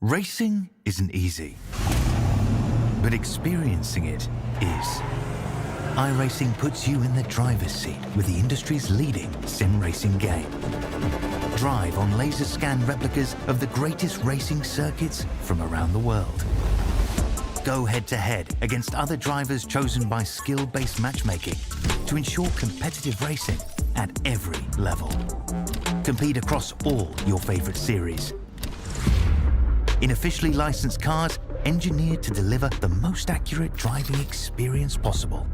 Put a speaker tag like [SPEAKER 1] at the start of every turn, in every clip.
[SPEAKER 1] Racing isn't easy, but experiencing it is. iRacing puts you in the driver's seat with the industry's leading sim racing game. Drive on laser scan replicas of the greatest racing circuits from around the world. Go head-to-head against other drivers chosen by skill-based matchmaking to ensure competitive racing at every level. Compete across all your favorite series. In officially licensed cars, engineered to deliver the most accurate driving experience possible.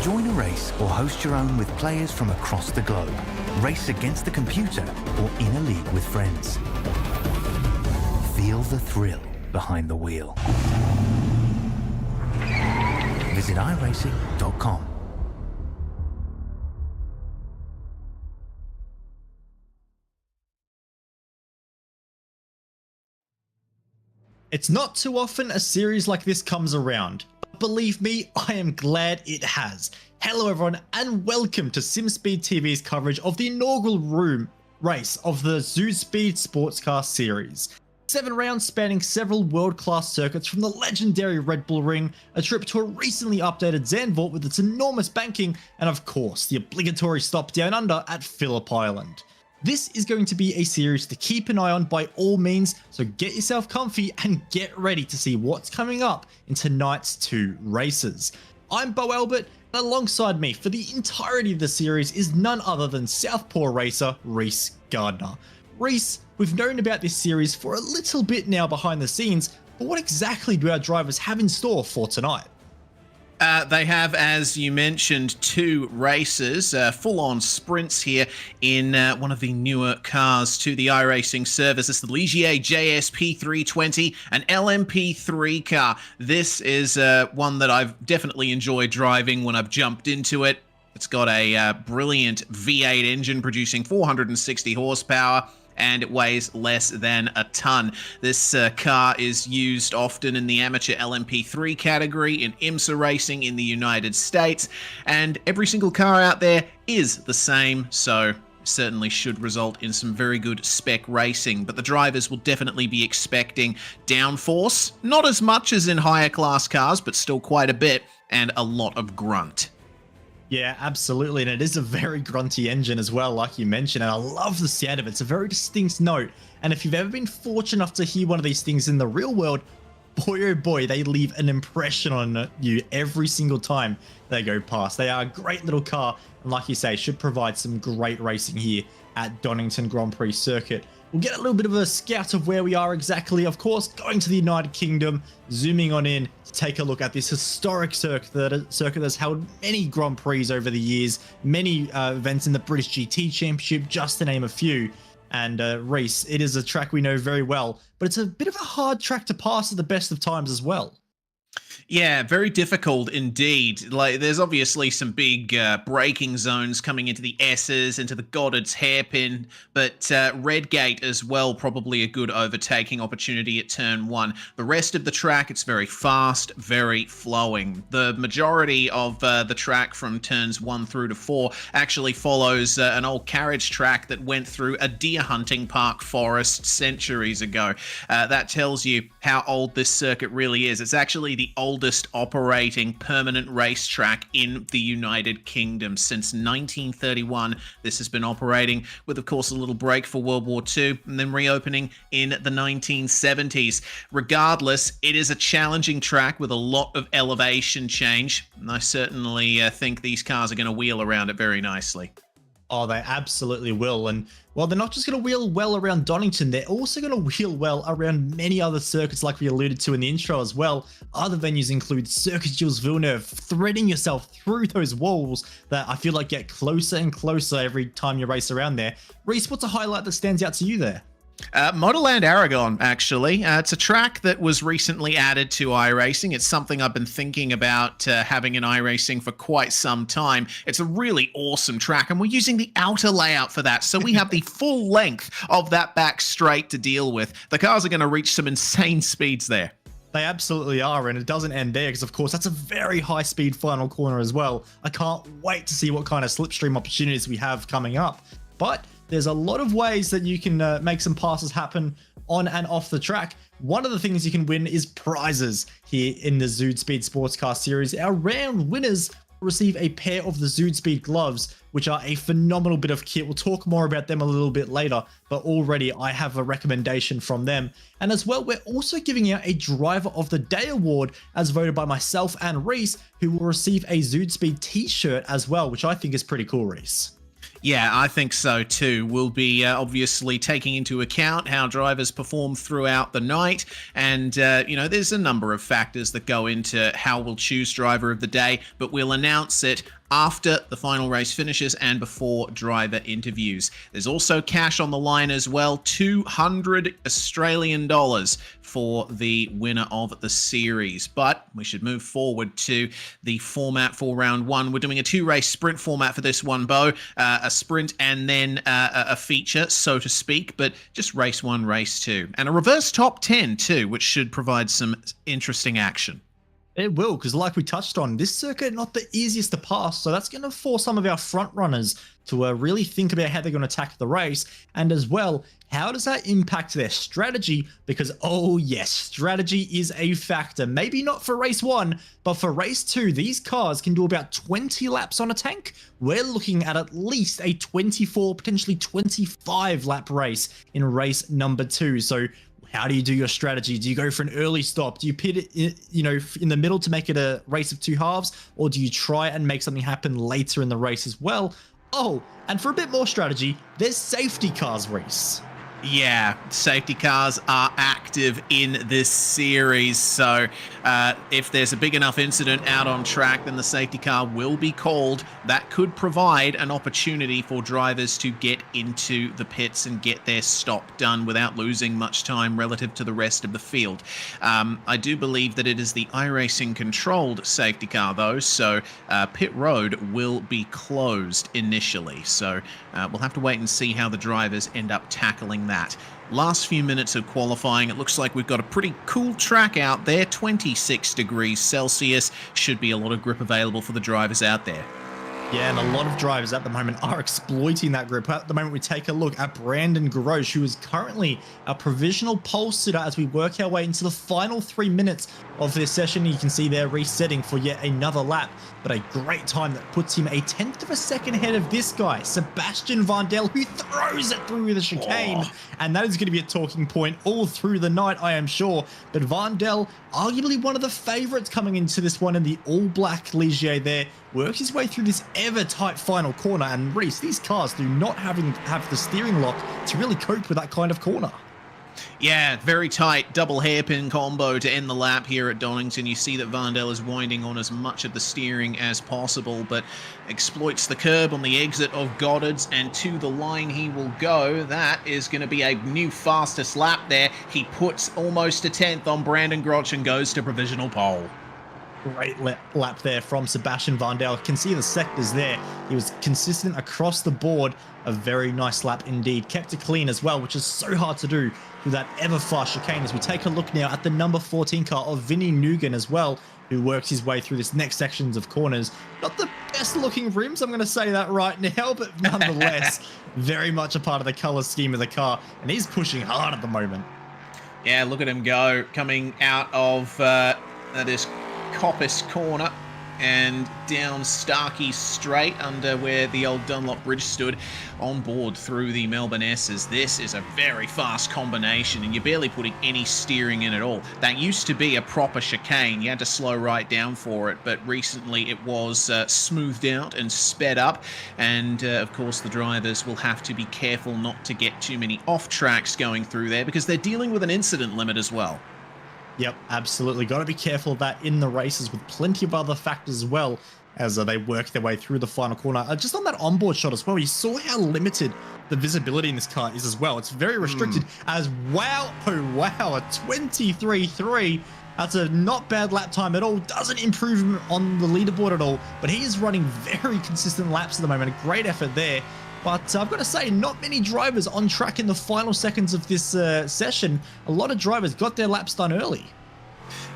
[SPEAKER 1] Join a race or host your own with players from across the globe. Race against the computer or in a league with friends. Feel the thrill behind the wheel. Visit iRacing.com.
[SPEAKER 2] It's not too often a series like this comes around, but believe me, I am glad it has. Hello everyone and welcome to SimSpeed TV's coverage of the inaugural race of the Südspeed Sportscar Series. 7 rounds spanning several world-class circuits from the legendary Red Bull Ring, a trip to a recently updated Zandvoort with its enormous banking, and of course the obligatory stop down under at Phillip Island. This is going to be a series to keep an eye on by all means, so get yourself comfy and get ready to see what's coming up in tonight's 2 races. I'm Bo Albert, and alongside me for the entirety of the series is none other than Southpaw racer Reese Gardner. Reese, we've known about this series for a little bit now behind the scenes, but what exactly do our drivers have in store for tonight?
[SPEAKER 3] They have, as you mentioned, 2 races, full-on sprints here in one of the newer cars to the iRacing service. It's the Ligier JS P320, an LMP3 car. This is one that I've definitely enjoyed driving when I've jumped into it. It's got a brilliant V8 engine producing 460 horsepower. And it weighs less than a ton. This car is used often in the amateur LMP3 category in IMSA racing in the United States, and every single car out there is the same, so certainly should result in some very good spec racing. But the drivers will definitely be expecting downforce, not as much as in higher class cars, but still quite a bit, and a lot of grunt.
[SPEAKER 2] Yeah, absolutely, and it is a very grunty engine as well, like you mentioned, and I love the sound of it. It's a very distinct note, and if you've ever been fortunate enough to hear one of these things in the real world, boy oh boy, they leave an impression on you every single time they go past. They are a great little car, and like you say, should provide some great racing here at Donington Grand Prix circuit. We'll get a little bit of a scout of where we are exactly, of course, going to the United Kingdom, zooming on in to take a look at this historic circuit that's held many Grand Prix over the years, many events in the British GT Championship, just to name a few. And Reese, it is a track we know very well, but it's a bit of a hard track to pass at the best of times as well.
[SPEAKER 3] Yeah, very difficult indeed. Like, there's obviously some big braking zones coming into the S's, into the Goddard's hairpin, but Redgate as well, probably a good overtaking opportunity at turn 1. The rest of the track, it's very fast, very flowing. The majority of the track from turns 1 through to 4 actually follows an old carriage track that went through a deer hunting park forest centuries ago. That tells you how old this circuit really is. It's actually the oldest operating permanent racetrack in the United Kingdom since 1931. This has been operating with, of course, a little break for World War II and then reopening in the 1970s. Regardless, it is a challenging track with a lot of elevation change, and I certainly think these cars are going to wheel around it very nicely.
[SPEAKER 2] Oh, they absolutely will. And well, they're not just going to wheel well around Donington, they're also going to wheel well around many other circuits like we alluded to in the intro as well. Other venues include Circuit Jules Villeneuve, threading yourself through those walls that I feel like get closer and closer every time you race around there. Reese, what's a highlight that stands out to you there?
[SPEAKER 3] Motorland Aragon, actually. It's a track that was recently added to iRacing. It's something I've been thinking about having in iRacing for quite some time. It's a really awesome track, and we're using the outer layout for that, so we have the full length of that back straight to deal with. The cars are going to reach some insane speeds there.
[SPEAKER 2] They absolutely are, and it doesn't end there because, of course, that's a very high-speed final corner as well. I can't wait to see what kind of slipstream opportunities we have coming up. But there's a lot of ways that you can make some passes happen on and off the track. One of the things you can win is prizes here in the Südspeed Sportscar Series. Our round winners receive a pair of the Südspeed gloves, which are a phenomenal bit of kit. We'll talk more about them a little bit later, but already I have a recommendation from them. And as well, we're also giving out a Driver of the Day award as voted by myself and Reese, who will receive a Südspeed t-shirt as well, which I think is pretty cool, Reese.
[SPEAKER 3] Yeah, I think so too. We'll be obviously taking into account how drivers perform throughout the night. And, there's a number of factors that go into how we'll choose driver of the day, but we'll announce it after the final race finishes and before driver interviews. There's also cash on the line as well, 200 Australian dollars for the winner of the series. But we should move forward to the format for round one. We're doing a two-race sprint format for this one, Bo. A sprint and then a feature, so to speak, but just race one, race two. And a reverse top 10 too, which should provide some interesting action.
[SPEAKER 2] It will, because like we touched on, this circuit not the easiest to pass, so that's going to force some of our front runners to really think about how they're going to attack the race, and as well, how does that impact their strategy? Because, oh yes, strategy is a factor. Maybe not for race one, but for race two, these cars can do about 20 laps on a tank. We're looking at least a 24, potentially 25 lap race in race number two. So how do you do your strategy? Do you go for an early stop? Do you pit it, in the middle to make it a race of two halves? Or do you try and make something happen later in the race as well? Oh, and for a bit more strategy, there's safety cars, Reese.
[SPEAKER 3] Yeah, safety cars are active in this series, so if there's a big enough incident out on track, then the safety car will be called. That could provide an opportunity for drivers to get into the pits and get their stop done without losing much time relative to the rest of the field. I do believe that it is the iRacing controlled safety car though, so pit road will be closed initially, so we'll have to wait and see how the drivers end up tackling that. Last few minutes of qualifying, it looks like we've got a pretty cool track out there, 26 degrees Celsius. Should be a lot of grip available for the drivers out there.
[SPEAKER 2] Yeah, and a lot of drivers at the moment are exploiting that grip. At the moment, we take a look at Brandon Grosh, who is currently a provisional pole sitter as we work our way into the final 3 minutes of this session. You can see they're resetting for yet another lap, but a great time that puts him a 1/10 of a second ahead of this guy, Sebastian Vandel, who throws it through the chicane. And that is going to be a talking point all through the night, I am sure. But Vandel, arguably one of the favorites coming into this one in the all-black Ligier there, works his way through this ever-tight final corner. And Reese, these cars do not have the steering lock to really cope with that kind of corner.
[SPEAKER 3] Yeah, very tight double hairpin combo to end the lap here at Donington. You see that Vandel is winding on as much of the steering as possible, but exploits the curb on the exit of Goddard's, and to the line he will go. That is going to be a new fastest lap there. He puts almost a 10th on Brandon Grosh and goes to provisional pole.
[SPEAKER 2] Great lap there from Sebastian Vandel. Can see the sectors there. He was consistent across the board. A very nice lap indeed. Kept it clean as well, which is so hard to do through that ever-fast chicane. As we take a look now at the number 14 car of Vinny Nugan as well, who works his way through this next sections of corners. Not the best looking rims, I'm going to say that right now, but nonetheless, very much a part of the color scheme of the car. And he's pushing hard at the moment.
[SPEAKER 3] Yeah, look at him go, coming out of this Coppice corner and down Starkey Straight under where the old Dunlop Bridge stood, on board through the Melbourne S's. This is a very fast combination and you're barely putting any steering in at all. That used to be a proper chicane. You had to slow right down for it, but recently it was smoothed out and sped up, and of course the drivers will have to be careful not to get too many off tracks going through there because they're dealing with an incident limit as well.
[SPEAKER 2] Yep, absolutely. Got to be careful of that in the races with plenty of other factors as well as they work their way through the final corner. Just on that onboard shot as well, you saw how limited the visibility in this car is as well. It's very restricted as wow, oh wow, a 23.3. That's a not bad lap time at all. Doesn't improve him on the leaderboard at all, but he is running very consistent laps at the moment. A great effort there. But I've got to say, not many drivers on track in the final seconds of this session. A lot of drivers got their laps done early.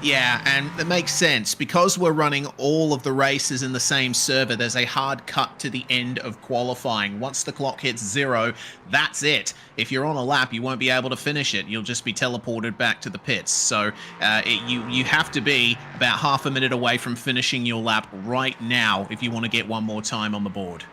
[SPEAKER 3] Yeah, and it makes sense. Because we're running all of the races in the same server, there's a hard cut to the end of qualifying. Once the clock hits 0, that's it. If you're on a lap, you won't be able to finish it. You'll just be teleported back to the pits. So you have to be about half a minute away from finishing your lap right now if you want to get one more time on the board.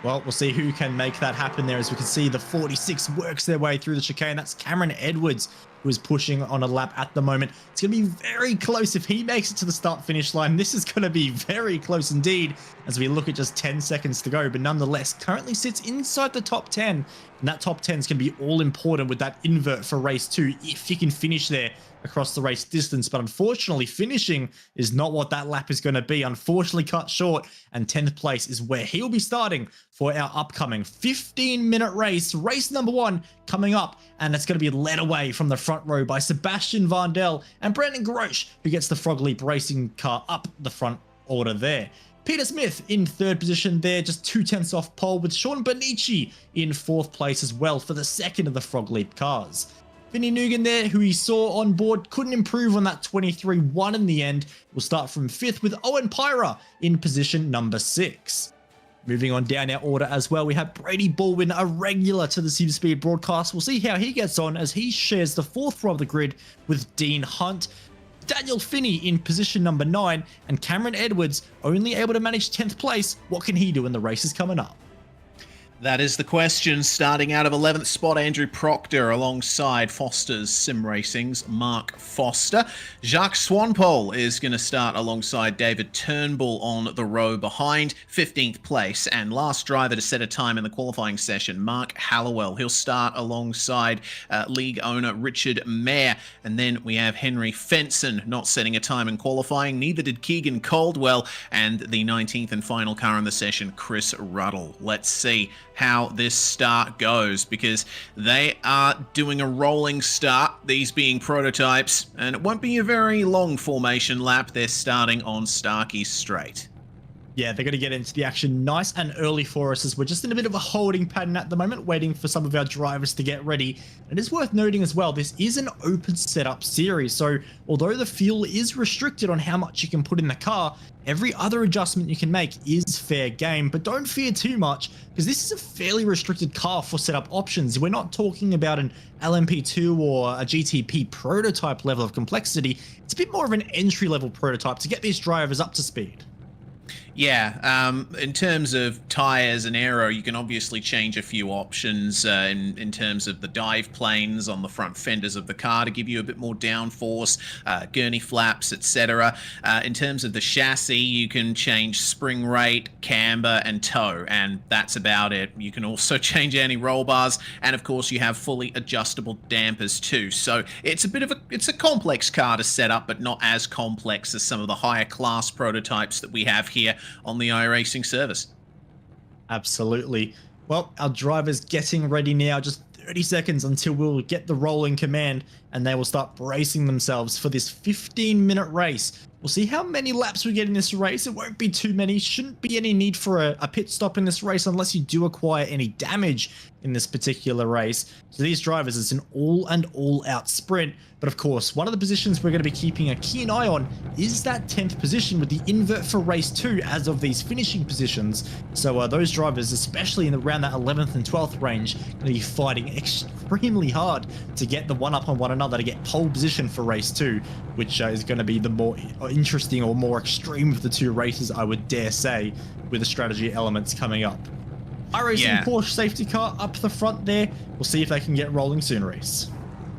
[SPEAKER 2] Well, we'll see who can make that happen there. As we can see, the 46 works their way through the chicane. That's Cameron Edwards, who is pushing on a lap at the moment. It's going to be very close if he makes it to the start-finish line. This is going to be very close indeed as we look at just 10 seconds to go. But nonetheless, currently sits inside the top 10. And that top 10 is going to be all important with that invert for race 2 if he can finish there across the race distance. But unfortunately, finishing is not what that lap is going to be. Unfortunately cut short, and 10th place is where he'll be starting for our upcoming 15-minute race. Race number 1 coming up, and it's going to be led away from the front row by Sebastian Vandel and Brandon Grosch, who gets the Frog Leap racing car up the front order there. Peter Smith in 3rd position there, just 2/10 off pole, with Sean Bonici in 4th place as well for the 2nd of the Frog Leap cars. Vinny Nugan there, who he saw on board, couldn't improve on that 23-1 in the end. We'll start from 5th with Owen Pyra in position number 6. Moving on down our order as well, we have Brady Baldwin, a regular to the Südspeed broadcast. We'll see how he gets on as he shares the 4th row of the grid with Dean Hunt. Daniel Finney in position number 9, and Cameron Edwards only able to manage 10th place. What can he do in the races coming up?
[SPEAKER 3] That is the question. Starting out of 11th spot, Andrew Proctor alongside Foster's Sim Racing's Mark Foster. Jacques Swanpole is going to start alongside David Turnbull on the row behind, 15th place. And last driver to set a time in the qualifying session, Mark Hallowell. He'll start alongside league owner Richard Mayer. And then we have Henry Fenson not setting a time in qualifying. Neither did Keegan Caldwell. And the 19th and final car in the session, Chris Ruddle. Let's see how this start goes, because they are doing a rolling start, these being prototypes, and it won't be a very long formation lap. They're starting on Starkey Straight.
[SPEAKER 2] Yeah, they're going to get into the action nice and early for us, as we're just in a bit of a holding pattern at the moment, waiting for some of our drivers to get ready. And it is worth noting as well, this is an open setup series, so although the fuel is restricted on how much you can put in the car, every other adjustment you can make is fair game. But don't fear too much, because this is a fairly restricted car for setup options. We're not talking about an LMP2 or a GTP prototype level of complexity. It's a bit more of an entry-level prototype to get these drivers up to speed.
[SPEAKER 3] Yeah, in terms of tyres and aero, you can obviously change a few options in terms of the dive planes on the front fenders of the car to give you a bit more downforce, gurney flaps, etc. In terms of the chassis, you can change spring rate, camber, and toe, and that's about it. You can also change anti-roll bars, and of course you have fully adjustable dampers too. So it's a complex car to set up, but not as complex as some of the higher class prototypes that we have here on the iRacing service.
[SPEAKER 2] Absolutely. Well, our driver's getting ready now. Just 30 seconds until we'll get the rolling command, and they will start bracing themselves for this 15-minute race. We'll see how many laps we get in this race. It won't be too many. Shouldn't be any need for a pit stop in this race unless you do acquire any damage in this particular race. So these drivers, it's an all-out sprint. But of course, one of the positions we're going to be keeping a keen eye on is that 10th position with the invert for race 2 as of these finishing positions. So those drivers, especially in around that 11th and 12th range, going to be fighting extremely hard to get the one up on one another to get pole position for race 2, which is going to be the more interesting or more extreme of the two races, I would dare say, with the strategy elements coming up. iRacing Porsche safety car up the front there. We'll see if they can get rolling soon, Reese.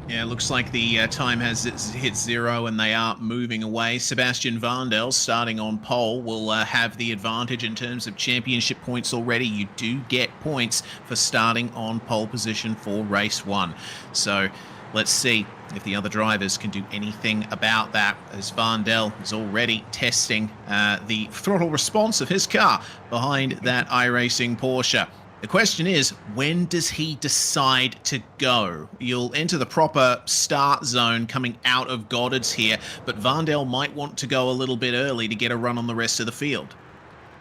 [SPEAKER 3] Yeah, it looks like the time has hit 0 and they are moving away. Sebastian Vandel, starting on pole, will have the advantage in terms of championship points already. You do get points for starting on pole position for race 1. So let's see if the other drivers can do anything about that, as Vandel is already testing the throttle response of his car behind that iRacing Porsche. The question is, when does he decide to go? You'll enter the proper start zone coming out of Goddard's here, but Vandel might want to go a little bit early to get a run on the rest of the field.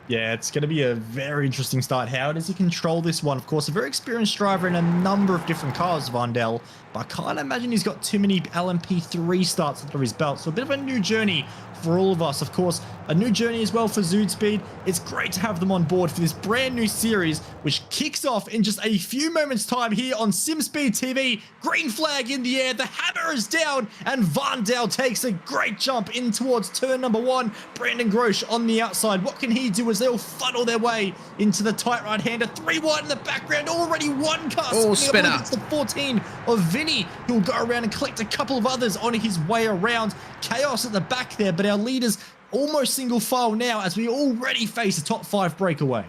[SPEAKER 2] Yeah, it's going to be a very interesting start. How does he control this one? Of course, a very experienced driver in a number of different cars, Vondel, but I can't imagine he's got too many LMP3 starts under his belt. So a bit of a new journey for all of us. Of course, a new journey as well for Südspeed. It's great to have them on board for this brand new series, which kicks off in just a few moments' time here on SimSpeed TV. Green flag in the air, the hammer is down, and Vondel takes a great jump in towards turn number 1. Brandon Grosch on the outside. What can he do as they'll funnel their way into the tight right-hander? 3 wide in the background, already one car.
[SPEAKER 3] Oh, spinner.
[SPEAKER 2] It's the 14 of Vinny, who'll go around and collect a couple of others on his way around. Chaos at the back there, but our leaders almost single file now as we already face a top 5 breakaway.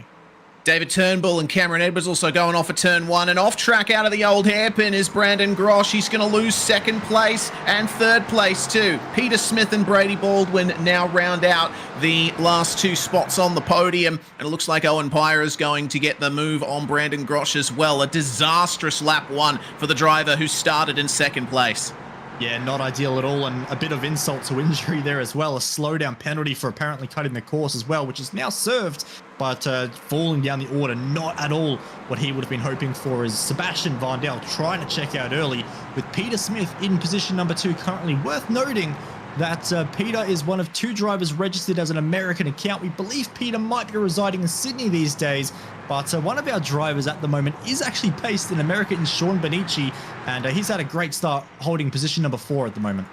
[SPEAKER 3] David Turnbull and Cameron Edwards also going off at turn 1, and off track out of the old hairpin is Brandon Grosch. He's going to lose 2nd place and 3rd place too. Peter Smith and Brady Baldwin now round out the last 2 spots on the podium, and it looks like Owen Pyre is going to get the move on Brandon Grosch as well. A disastrous lap 1 for the driver who started in 2nd place.
[SPEAKER 2] Yeah, not ideal at all, and a bit of insult to injury there as well. A slowdown penalty for apparently cutting the course as well, which is now served, but falling down the order, not at all what he would have been hoping for. Is Sebastian Vondel trying to check out early with Peter Smith in position number 2 currently. Worth noting that Peter is one of 2 drivers registered as an American account. We believe Peter might be residing in Sydney these days, but one of our drivers at the moment is actually based in America in Sean Benici, and he's had a great start holding position number 4 at the moment.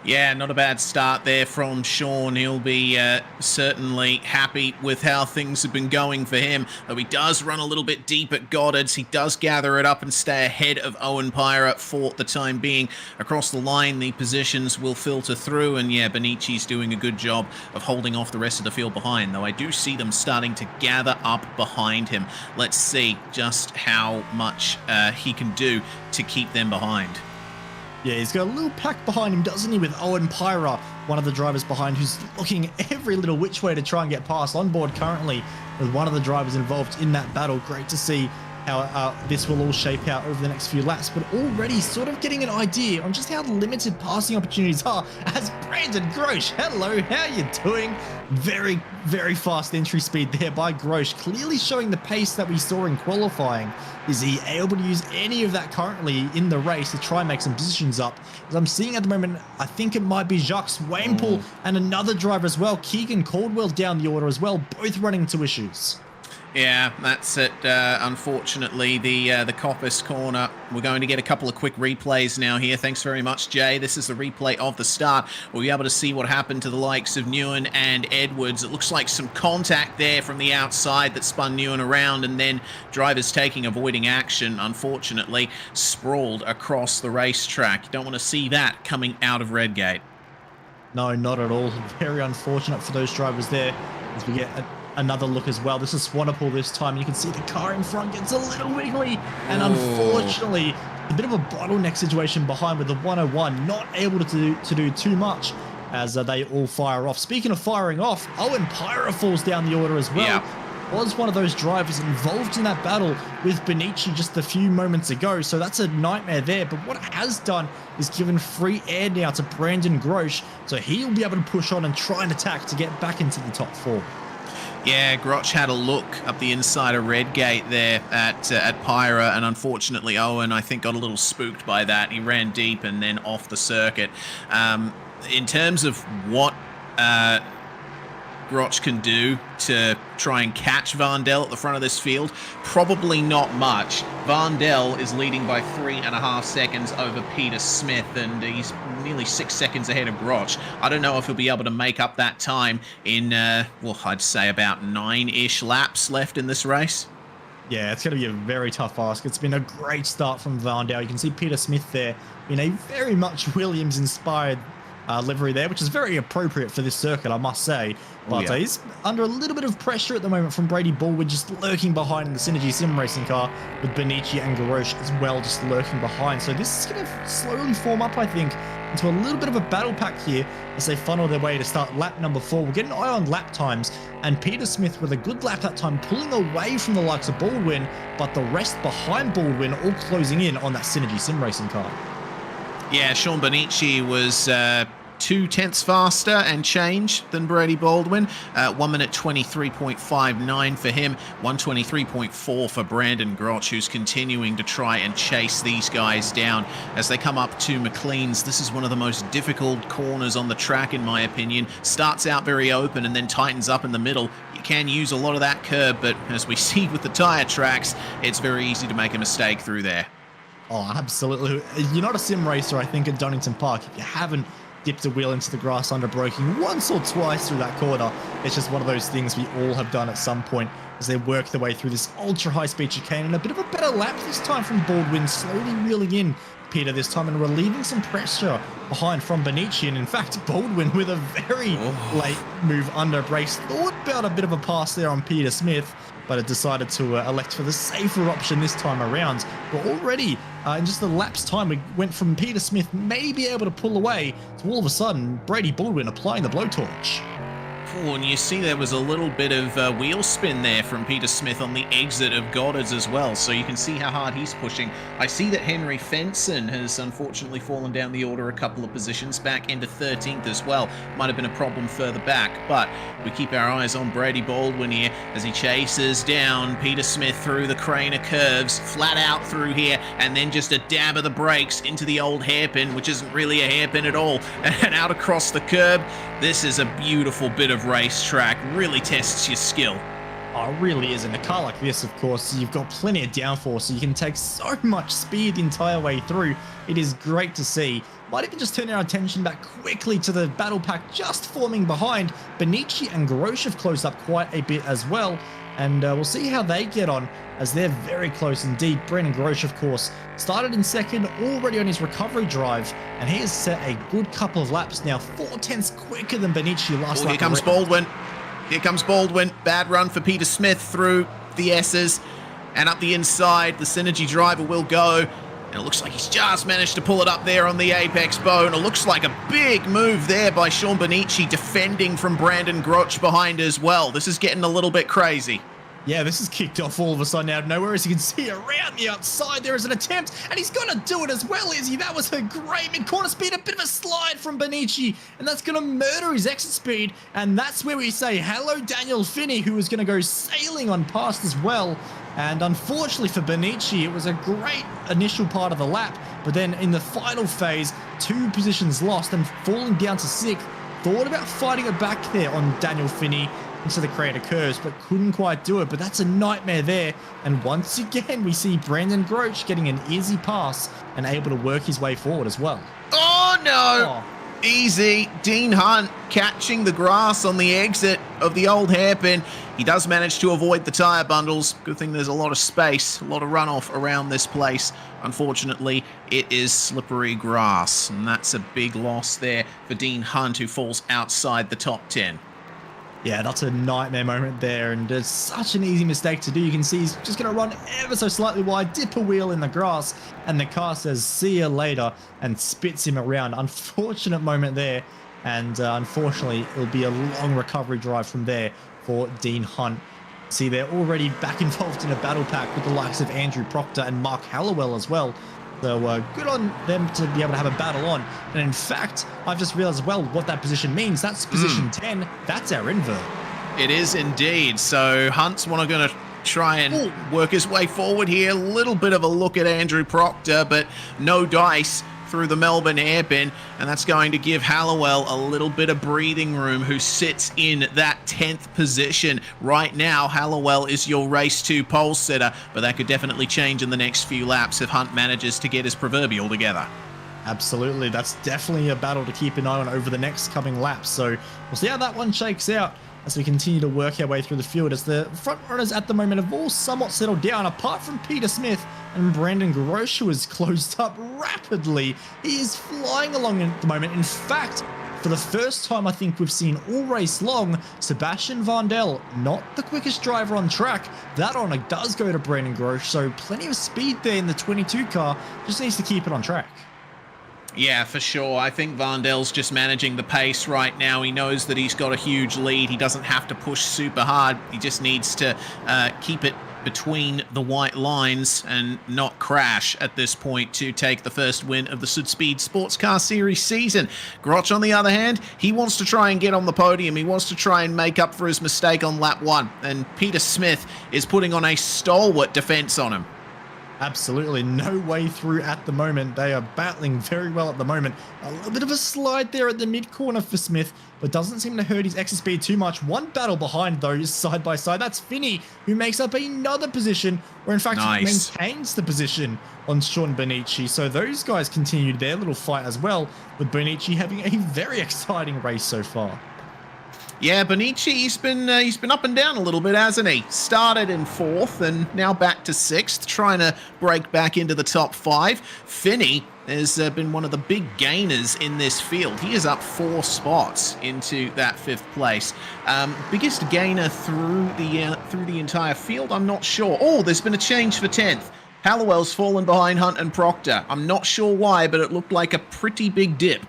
[SPEAKER 3] Yeah, not a bad start there from Sean. He'll be certainly happy with how things have been going for him. Though he does run a little bit deep at Goddard's. He does gather it up and stay ahead of Owen Pyre for the time being. Across the line, the positions will filter through. And yeah, Benici's doing a good job of holding off the rest of the field behind. Though I do see them starting to gather up behind him. Let's see just how much he can do to keep them behind.
[SPEAKER 2] Yeah, he's got a little pack behind him, doesn't he, with Owen Pyre, one of the drivers behind, who's looking every little which way to try and get past. On board currently with one of the drivers involved in that battle. Great to see how this will all shape out over the next few laps, but already sort of getting an idea on just how limited passing opportunities are as Brandon Grosch. Hello, how you doing? Very, very fast entry speed there by Grosch, clearly showing the pace that we saw in qualifying. Is he able to use any of that currently in the race to try and make some positions up? As I'm seeing at the moment, I think it might be Jacques Wainpool and another driver as well, Keegan Caldwell down the order as well, both running into issues.
[SPEAKER 3] Yeah, that's it. Unfortunately, the Coppice corner. We're going to get a couple of quick replays now here. Thanks very much, Jay. This is the replay of the start. We'll be able to see what happened to the likes of Nguyen and Edwards. It looks like some contact there from the outside that spun Nguyen around, and then drivers avoiding action, unfortunately, sprawled across the racetrack. You don't want to see that coming out of Redgate.
[SPEAKER 2] No, not at all. Very unfortunate for those drivers there as we get another look as well. This is Swanepoel this time. You can see the car in front gets a little wiggly, and unfortunately a bit of a bottleneck situation behind with the 101, not able to do too much as they all fire off. Speaking of firing off, Owen Pyre falls down the order as well.
[SPEAKER 3] Yep.
[SPEAKER 2] Was one of those drivers involved in that battle with Benici just a few moments ago, so that's a nightmare there. But what it has done is given free air now to Brandon Grosch, so he'll be able to push on and try and attack to get back into the top 4.
[SPEAKER 3] Yeah, Grosch had a look up the inside of Redgate there at Pyre, and unfortunately Owen, I think, got a little spooked by that. He ran deep and then off the circuit. In terms of what Grosch can do to try and catch Vondel at the front of this field, probably not much. Vondel is leading by 3.5 seconds over Peter Smith, and he's nearly 6 seconds ahead of Grosch. I don't know if he'll be able to make up that time in, well, I'd say about 9-ish laps left in this race.
[SPEAKER 2] Yeah, it's going to be a very tough ask. It's been a great start from Vondel. You can see Peter Smith there in a very much Williams-inspired livery there, which is very appropriate for this circuit, I must say. But he's under a little bit of pressure at the moment from Brady Baldwin, just lurking behind in the Synergy Sim Racing car, with Benici and Grosch as well, just lurking behind. So this is going to slowly form up, I think, into a little bit of a battle pack here as they funnel their way to start lap number 4. We'll get an eye on lap times, and Peter Smith with a good lap that time, pulling away from the likes of Baldwin, but the rest behind Baldwin all closing in on that Synergy Sim Racing car.
[SPEAKER 3] Yeah, Sean Benici was 2/10 faster and change than Brady Baldwin. 1 minute 23.59 for him, 1:23.4 for Brandon Groch, who's continuing to try and chase these guys down as they come up to McLean's. This is one of the most difficult corners on the track, in my opinion. Starts out very open and then tightens up in the middle. You can use a lot of that curb, but as we see with the tire tracks, it's very easy to make a mistake through there.
[SPEAKER 2] Oh, absolutely. You're not a sim racer, I think, at Donington Park if you haven't dipped a wheel into the grass under braking once or twice through that corner. It's just one of those things we all have done at some point as they work their way through this ultra high-speed chicane, and a bit of a better lap this time from Baldwin, slowly reeling in Peter this time and relieving some pressure behind from Benici. And in fact, Baldwin with a very late move under brakes, thought about a bit of a pass there on Peter Smith, but it decided to elect for the safer option this time around. But already, in just a lap's time, we went from Peter Smith maybe able to pull away to all of a sudden Brady Baldwin applying the blowtorch.
[SPEAKER 3] Oh, and you see there was a little bit of wheel spin there from Peter Smith on the exit of Goddard's as well, so you can see how hard he's pushing. I see that Henry Fenson has unfortunately fallen down the order a couple of positions, back into 13th as well. Might have been a problem further back, but we keep our eyes on Brady Baldwin here as he chases down Peter Smith through the crane of curves, flat out through here, and then just a dab of the brakes into the old hairpin, which isn't really a hairpin at all, and out across the curb. This is a beautiful bit of racetrack, really tests your skill.
[SPEAKER 2] Oh, it really is. In a car like this, of course, you've got plenty of downforce, so you can take so much speed the entire way through. It is great to see. Might even just turn our attention back quickly to the battle pack just forming behind. Benici and Grosh have closed up quite a bit as well, and we'll see how they get on as they're very close indeed. Brendan Grosh, of course, started in second, already on his recovery drive, and he has set a good couple of laps now, 4/10 quicker than Benici last lap.
[SPEAKER 3] Here comes Baldwin. Here comes Baldwin. Bad run for Peter Smith through the S's and up the inside. The Synergy driver will go. And it looks like he's just managed to pull it up there on the apex bone. It looks like a big move there by Sean Benici, defending from Brandon Groch behind as well. This is getting a little bit crazy.
[SPEAKER 2] Yeah, this is kicked off all of a sudden out of nowhere. As you can see around the outside, there is an attempt, and he's going to do it as well, Izzy. That was a great mid-corner speed, a bit of a slide from Benici, and that's going to murder his exit speed. And that's where we say hello, Daniel Finney, who is going to go sailing on past as well. And unfortunately for Benici, it was a great initial part of the lap, but then in the final phase, 2 positions lost and falling down to 6th. Thought about fighting it back there on Daniel Finney into the crater curves, but couldn't quite do it. But that's a nightmare there. And once again, we see Brandon Groch getting an easy pass and able to work his way forward as well.
[SPEAKER 3] Oh, no. Easy. Dean Hunt catching the grass on the exit of the old hairpin. He does manage to avoid the tyre bundles. Good thing there's a lot of space, a lot of runoff around this place. Unfortunately, it is slippery grass, and that's a big loss there for Dean Hunt, who falls outside the top 10.
[SPEAKER 2] Yeah, that's a nightmare moment there, and it's such an easy mistake to do. You can see he's just going to run ever so slightly wide, dip a wheel in the grass, and the car says, see you later, and spits him around. Unfortunate moment there, and unfortunately, it'll be a long recovery drive from there for Dean Hunt. See, they're already back involved in a battle pack with the likes of Andrew Proctor and Mark Hallowell as well. So good on them to be able to have a battle on. And in fact, I've just realized as well what that position means. That's position 10. That's our invert.
[SPEAKER 3] It is indeed. So Hunt's going to try and work his way forward here. A little bit of a look at Andrew Proctor, but no dice through the Melbourne hairpin, and that's going to give Hallowell a little bit of breathing room, who sits in that 10th position. Right now, Hallowell is your race 2 pole sitter, but that could definitely change in the next few laps if Hunt manages to get his proverbial together.
[SPEAKER 2] Absolutely. That's definitely a battle to keep an eye on over the next coming laps. So we'll see how that one shakes out as we continue to work our way through the field, as the front runners at the moment have all somewhat settled down, apart from Peter Smith and Brandon Grosh, who has closed up rapidly. He is flying along at the moment. In fact, for the first time I think we've seen all race long, Sebastian Vandel, not the quickest driver on track. That honor does go to Brandon Grosh, so plenty of speed there in the 22 car, just needs to keep it on track.
[SPEAKER 3] Yeah, for sure. I think Vandel's just managing the pace right now. He knows that he's got a huge lead. He doesn't have to push super hard. He just needs to keep it between the white lines and not crash at this point to take the first win of the Südspeed Sportscar Series season. Grotch, on the other hand, he wants to try and get on the podium. He wants to try and make up for his mistake on lap 1. And Peter Smith is putting on a stalwart defense on him.
[SPEAKER 2] Absolutely no way through at the moment. They are battling very well at the moment. A little bit of a slide there at the mid corner for Smith, but doesn't seem to hurt his exit speed too much. One battle behind though, side by side. That's Finney, who makes up another position, or in fact maintains the position on Sean Bonici. So those guys continued their little fight as well, with Bonici having a very exciting race so far.
[SPEAKER 3] Yeah, Bonici, he's been up and down a little bit, hasn't he? Started in 4th and now back to 6th, trying to break back into the top 5. Finney has been one of the big gainers in this field. He is up 4 spots into that 5th place. Biggest gainer through the entire field, I'm not sure. Oh, there's been a change for 10th. Hallowell's fallen behind Hunt and Proctor. I'm not sure why, but it looked like a pretty big dip.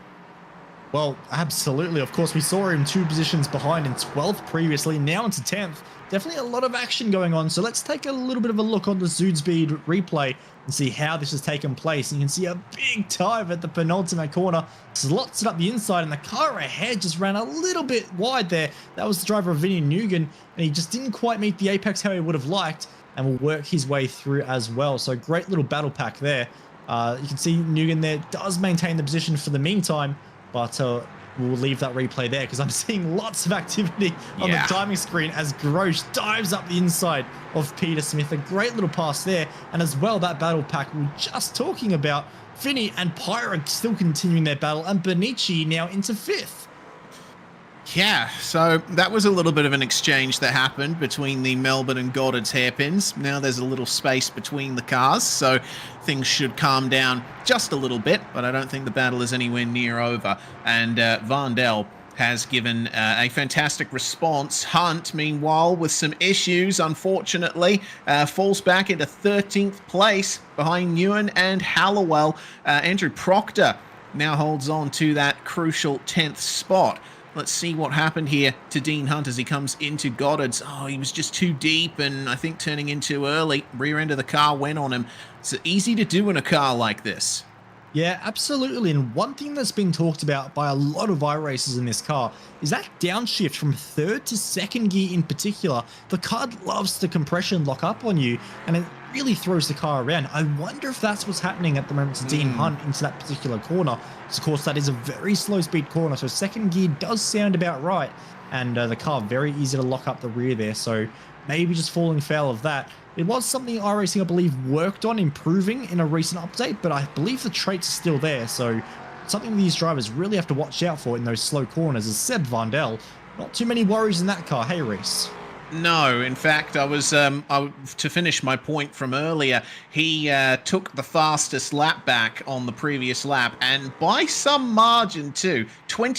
[SPEAKER 2] Well, absolutely. Of course, we saw him 2 positions behind in 12th previously, now into 10th. Definitely a lot of action going on. So let's take a little bit of a look on the Südspeed replay and see how this has taken place. And you can see a big dive at the penultimate corner. Slots it up the inside, and the car ahead just ran a little bit wide there. That was the driver of Vinny Nugan, and he just didn't quite meet the apex how he would have liked, and will work his way through as well. So great little battle pack there. You can see Nugan there does maintain the position for the meantime, but we'll leave that replay there because I'm seeing lots of activity on the timing screen as Grosh dives up the inside of Peter Smith. A great little pass there. And as well, that battle pack we were just talking about, Finney and Pyra still continuing their battle, and Bonici now into 5th.
[SPEAKER 3] Yeah, so that was a little bit of an exchange that happened between the Melbourne and Goddard's hairpins. Now there's a little space between the cars, so things should calm down just a little bit, but I don't think the battle is anywhere near over. And Vandel has given a fantastic response. Hunt, meanwhile, with some issues, unfortunately, falls back into 13th place behind Ewan and Hallowell. Andrew Proctor now holds on to that crucial 10th spot. Let's see what happened here to Dean Hunt as he comes into Goddard's. Oh, he was just too deep and I think turning in too early. Rear end of the car went on him. It's easy to do in a car like this.
[SPEAKER 2] Yeah, absolutely. And one thing that's been talked about by a lot of iRacers in this car is that downshift from 3rd to 2nd gear in particular. The car loves to compression lock up on you, and it really throws the car around. I wonder if that's what's happening at the moment to Dean Hunt into that particular corner. Of course, that is a very slow speed corner, so 2nd gear does sound about right, and the car very easy to lock up the rear there, so maybe just falling foul of that. It was something iRacing, I believe, worked on improving in a recent update, but I believe the traits are still there, so something these drivers really have to watch out for in those slow corners is Seb Vandel. Not too many worries in that car, hey Reese?
[SPEAKER 3] No, in fact, to finish my point from earlier, he took the fastest lap back on the previous lap, and by some margin too. 1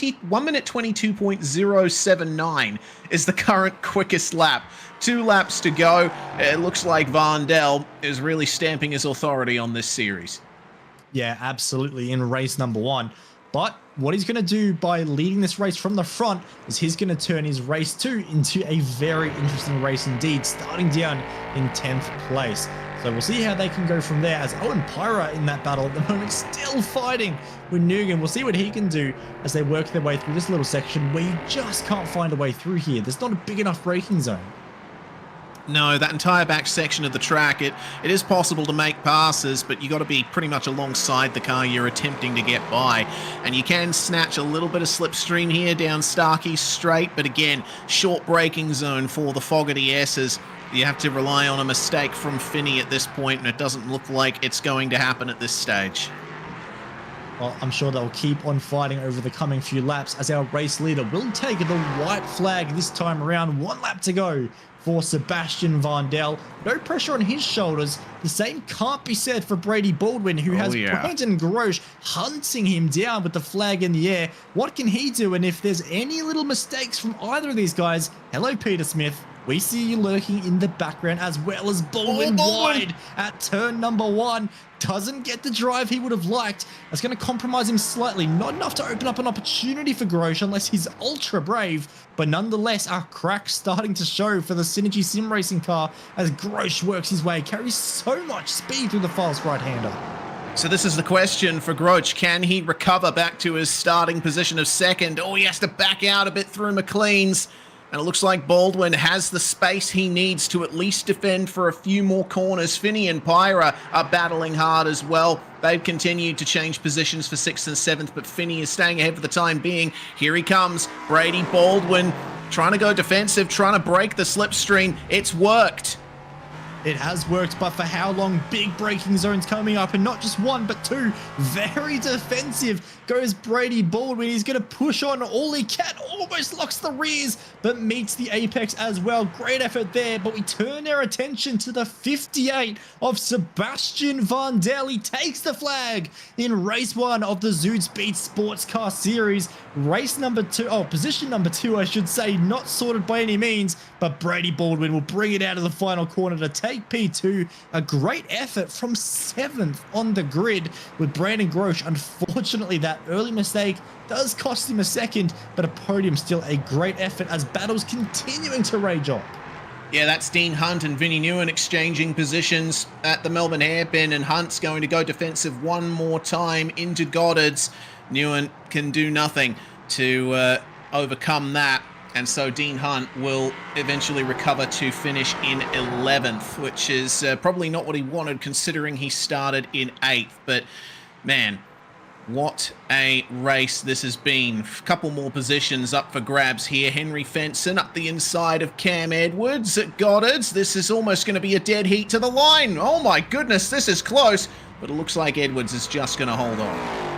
[SPEAKER 3] minute 22.079 is the current quickest lap. 2 laps to go. It looks like Vandel is really stamping his authority on this series.
[SPEAKER 2] Yeah, absolutely, in race number 1. But what he's going to do by leading this race from the front is he's going to turn his race 2 into a very interesting race indeed, starting down in 10th place. So we'll see how they can go from there, as Owen Pyra in that battle at the moment still fighting with Nugan. We'll see what he can do as they work their way through this little section where you just can't find a way through here. There's not a big enough braking zone.
[SPEAKER 3] No, that entire back section of the track, it is possible to make passes, but you got to be pretty much alongside the car you're attempting to get by. And you can snatch a little bit of slipstream here down Starkey Straight, but again, short braking zone for the Fogarty S's. You have to rely on a mistake from Finney at this point, and it doesn't look like it's going to happen at this stage.
[SPEAKER 2] Well, I'm sure they'll keep on fighting over the coming few laps as our race leader will take the white flag this time around. 1 lap to go for Sebastian Vandel. No pressure on his shoulders. The same can't be said for Brady Baldwin, who has Brandon Grosh hunting him down with the flag in the air. What can he do? And if there's any little mistakes from either of these guys, hello, Peter Smith, We see you lurking in the background, as well as Baldwin wide at turn number 1. Doesn't get the drive he would have liked. That's going to compromise him slightly. Not enough to open up an opportunity for Grosh unless he's ultra brave. But nonetheless, our crack starting to show for the Synergy Sim Racing car as Grosh works his way. Carries so much speed through the fast right-hander.
[SPEAKER 3] So this is the question for Groch. Can he recover back to his starting position of second? Oh, he has to back out a bit through McLean's. And it looks like Baldwin has the space he needs to at least defend for a few more corners. Finney and Pyra are battling hard as well. They've continued to change positions for 6th and 7th, but Finney is staying ahead for the time being. Here he comes. Brady Baldwin trying to go defensive, trying to break the slipstream. It's worked.
[SPEAKER 2] It has worked, but for how long? Big braking zones coming up, and not just one, but two. Very defensive goes Brady Baldwin. He's going to push on all he can. Almost locks the rears, but meets the apex as well. Great effort there, but we turn our attention to the 58 of Sebastian Vandel. He takes the flag in race 1 of the Südspeed Sportscar Series. Race number 2, position number 2, I should say, not sorted by any means, but Brady Baldwin will bring it out of the final corner to take P2. A great effort from 7th on the grid with Brandon Grosh. Unfortunately, that early mistake does cost him a second, but a podium still a great effort as battles continuing to rage on.
[SPEAKER 3] Yeah, that's Dean Hunt and Vinnie Newen exchanging positions at the Melbourne hairpin, and Hunt's going to go defensive one more time into Goddard's. Newen can do nothing to overcome that, and so Dean Hunt will eventually recover to finish in 11th, which is probably not what he wanted considering he started in 8th. But man, what a race this has been. A couple more positions up for grabs here. Henry Fenson up the inside of Cam Edwards at Goddard's. This is almost going to be a dead heat to the line. Oh my goodness, this is close, but it looks like Edwards is just going to hold on.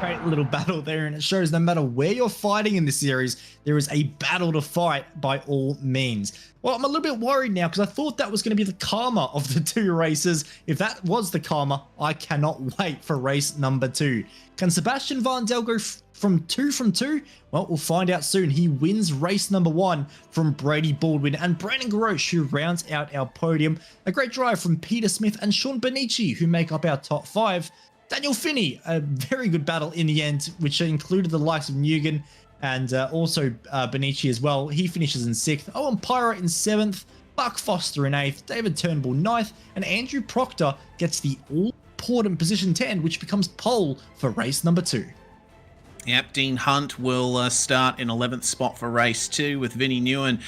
[SPEAKER 2] Great little battle there, and it shows no matter where you're fighting in this series, there is a battle to fight by all means. Well, I'm a little bit worried now because I thought that was going to be the karma of the 2 races. If that was the karma, I cannot wait for race number 2. Can Sebastian Vandel go from 2? Well, we'll find out soon. He wins race number 1 from Brady Baldwin and Brandon Grosh, who rounds out our podium. A great drive from Peter Smith and Sean Benici, who make up our top 5. Daniel Finney, a very good battle in the end, which included the likes of Nugent and also Benici as well. He finishes in 6th. Owen Pyra in 7th. Buck Foster in 8th. David Turnbull 9th. And Andrew Proctor gets the all-important position 10, which becomes pole for race number 2.
[SPEAKER 3] Yep, Dean Hunt will start in 11th spot for race 2 with Vinnie Newen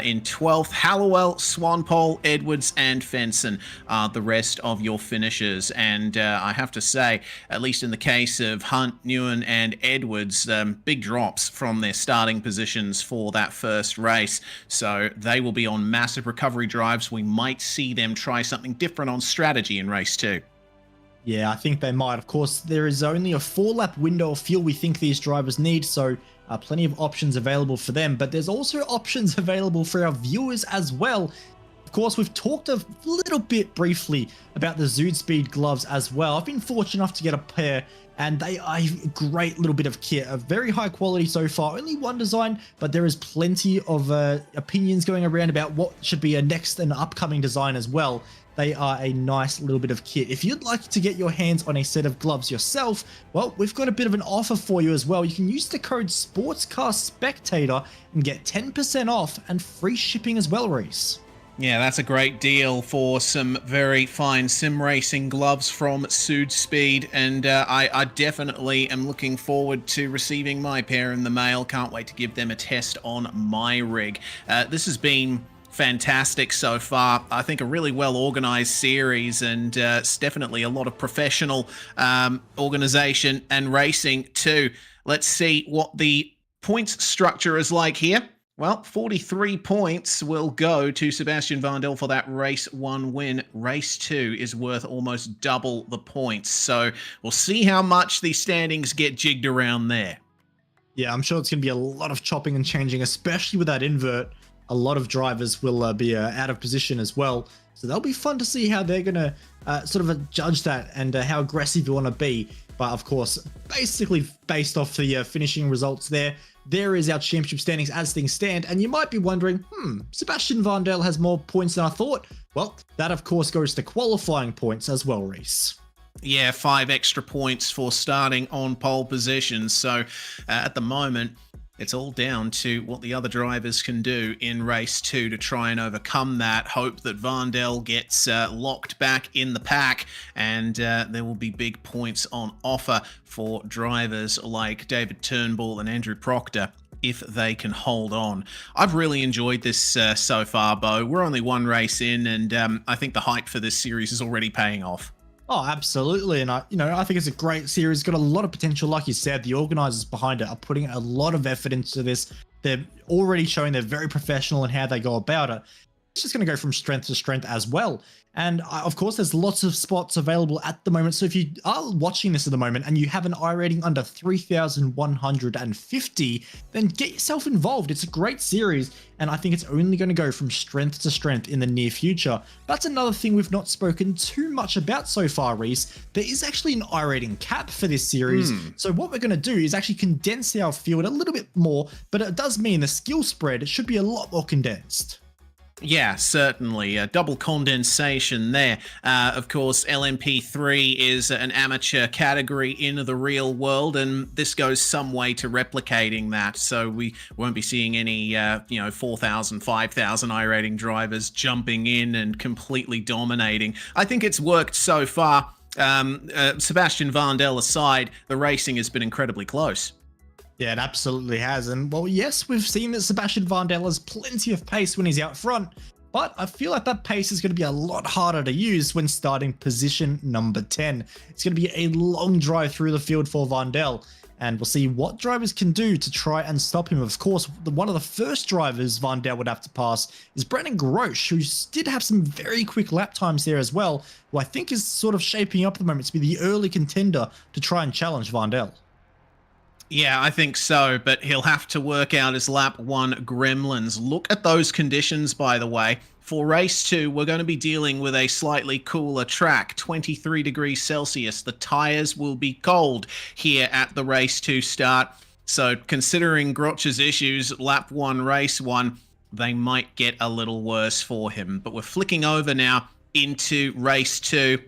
[SPEAKER 3] in 12th. Hallowell, Swanpole, Edwards and Fenson are the rest of your finishers. And I have to say, at least in the case of Hunt, Newen and Edwards, big drops from their starting positions for that first race. So they will be on massive recovery drives. We might see them try something different on strategy in race 2.
[SPEAKER 2] Yeah, I think they might. Of course, there is only a 4-lap window of fuel we think these drivers need, so plenty of options available for them. But there's also options available for our viewers as well. Of course, we've talked a little bit briefly about the Südspeed gloves as well. I've been fortunate enough to get a pair, and they are a great little bit of kit. A very high quality so far. Only one design, but there is plenty of opinions going around about what should be a next and upcoming design as well. They are a nice little bit of kit. If you'd like to get your hands on a set of gloves yourself, well, we've got a bit of an offer for you as well. You can use the code SportscarSpectator and get 10% off and free shipping as well, Reese.
[SPEAKER 3] Yeah, that's a great deal for some very fine sim racing gloves from Südspeed, and I definitely am looking forward to receiving my pair in the mail. Can't wait to give them a test on my rig. This has been fantastic so far. I think a really well organized series, and it's definitely a lot of professional organization and racing too. Let's see what the points structure is like here. Well, 43 points will go to Sebastian Vandel for that race 1 win. Race 2 is worth almost double the points, so we'll see how much the standings get jigged around there.
[SPEAKER 2] Yeah, I'm sure it's going to be a lot of chopping and changing, especially with that invert. A lot of drivers will be out of position as well. So that'll be fun to see how they're going to sort of judge that and how aggressive you want to be. But of course, basically based off the finishing results there is our championship standings as things stand. And you might be wondering, Sebastian Vandel has more points than I thought. Well, that of course goes to qualifying points as well, Reese.
[SPEAKER 3] Yeah, 5 extra points for starting on pole position. So at the moment, it's all down to what the other drivers can do in race 2 to try and overcome that. Hope that Vandel gets locked back in the pack, and there will be big points on offer for drivers like David Turnbull and Andrew Proctor if they can hold on. I've really enjoyed this so far, Bo. We're only one race in, and I think the hype for this series is already paying off.
[SPEAKER 2] Oh, absolutely. And I think it's a great series. It's got a lot of potential. Like you said, the organizers behind it are putting a lot of effort into this. They're already showing they're very professional in how they go about it. It's just going to go from strength to strength as well. And of course, there's lots of spots available at the moment. So if you are watching this at the moment and you have an iRating under 3,150, then get yourself involved. It's a great series, and I think it's only going to go from strength to strength in the near future. That's another thing we've not spoken too much about so far, Reese. There is actually an iRating cap for this series. So what we're going to do is actually condense our field a little bit more, but it does mean the skill spread should be a lot more condensed.
[SPEAKER 3] Yeah, certainly. A double condensation there. Of course, LMP3 is an amateur category in the real world, and this goes some way to replicating that. So we won't be seeing any, 4,000, 5,000 iRating drivers jumping in and completely dominating. I think it's worked so far. Sebastian Vandel aside, the racing has been incredibly close.
[SPEAKER 2] Yeah, it absolutely has. And well, yes, we've seen that Sebastian Vandel has plenty of pace when he's out front, but I feel like that pace is going to be a lot harder to use when starting position number 10. It's going to be a long drive through the field for Vandel, and we'll see what drivers can do to try and stop him. Of course, one of the first drivers Vandel would have to pass is Brandon Grosch, who did have some very quick lap times there as well, who I think is sort of shaping up at the moment to be the early contender to try and challenge Vandel.
[SPEAKER 3] Yeah, I think so, but he'll have to work out his lap 1 gremlins. Look at those conditions, by the way. For race 2, we're going to be dealing with a slightly cooler track, 23 degrees Celsius. The tires will be cold here at the race 2 start. So considering Grosch's issues, lap 1, race 1, they might get a little worse for him. But we're flicking over now into race 2.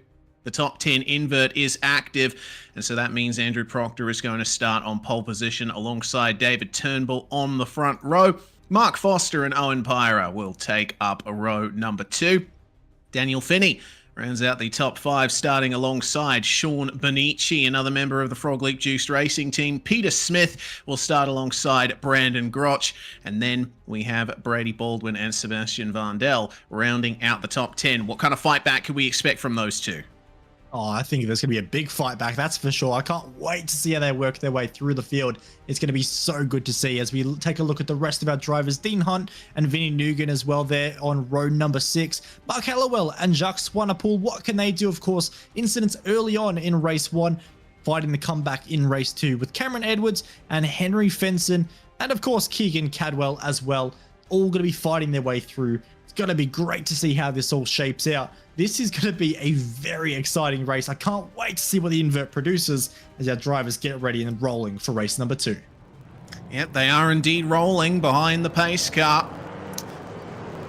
[SPEAKER 3] The top 10 invert is active, and so that means Andrew Proctor is going to start on pole position alongside David Turnbull on the front row. Mark Foster and Owen Pyra will take up a row number 2. Daniel Finney rounds out the top 5, starting alongside Sean Bonici, another member of the Frog Leap Juiced Racing team. Peter Smith will start alongside Brandon Grosch, and then we have Brady Baldwin and Sebastian Vandel rounding out the top 10. What kind of fight back can we expect from those two?
[SPEAKER 2] Oh, I think there's going to be a big fight back, that's for sure. I can't wait to see how they work their way through the field. It's going to be so good to see as we take a look at the rest of our drivers. Dean Hunt and Vinnie Nugan as well there on row number 6. Mark Hallowell and Jacques Swanepoel, what can they do? Of course, incidents early on in race 1, fighting the comeback in race 2 with Cameron Edwards and Henry Fenson, and of course Keegan Cadwell as well, all going to be fighting their way through. It's going to be great to see how this all shapes out. This is going to be a very exciting race. I can't wait to see what the invert produces as our drivers get ready and rolling for race number 2.
[SPEAKER 3] Yep, they are indeed rolling behind the pace car.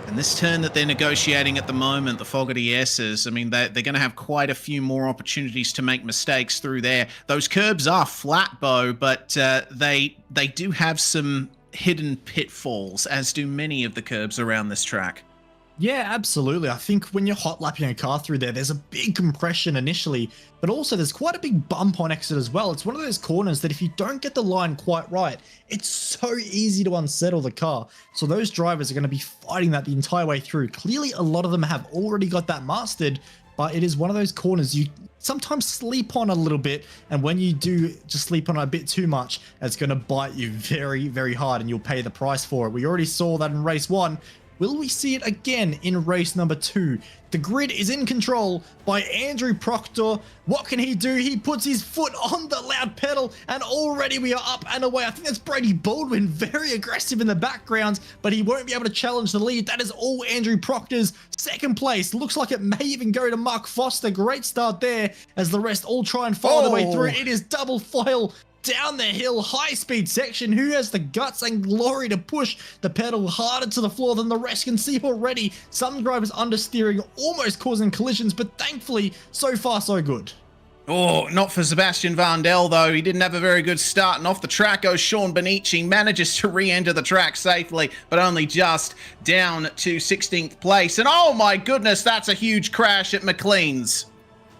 [SPEAKER 3] And this turn that they're negotiating at the moment, the Fogarty S's, I mean, they're going to have quite a few more opportunities to make mistakes through there. Those curbs are flat, Bo, but they do have some hidden pitfalls, as do many of the curbs around this track.
[SPEAKER 2] Yeah, absolutely. I think when you're hot lapping a car through there's a big compression initially, but also there's quite a big bump on exit as well. It's one of those corners that if you don't get the line quite right, it's so easy to unsettle the car. So those drivers are going to be fighting that the entire way through. Clearly, a lot of them have already got that mastered, but it is one of those corners you sometimes sleep on a little bit, and when you do just sleep on it a bit too much, it's going to bite you very, very hard, and you'll pay the price for it. We already saw that in race 1. Will we see it again in race number 2? The grid is in control by Andrew Proctor. What can he do? He puts his foot on the loud pedal, and already we are up and away. I think that's Brady Baldwin, very aggressive in the background, but he won't be able to challenge the lead. That is all Andrew Proctor's. Second place. Looks like it may even go to Mark Foster. Great start there as the rest all try and follow their way through. It is double foil down the hill, high-speed section. Who has the guts and glory to push the pedal harder to the floor than the rest? Can see already some drivers understeering, almost causing collisions, but thankfully, so far, so good.
[SPEAKER 3] Oh, not for Sebastian Vandel, though. He didn't have a very good start, and off the track goes Sean Benici, manages to re-enter the track safely, but only just down to 16th place. And oh my goodness, that's a huge crash at McLean's.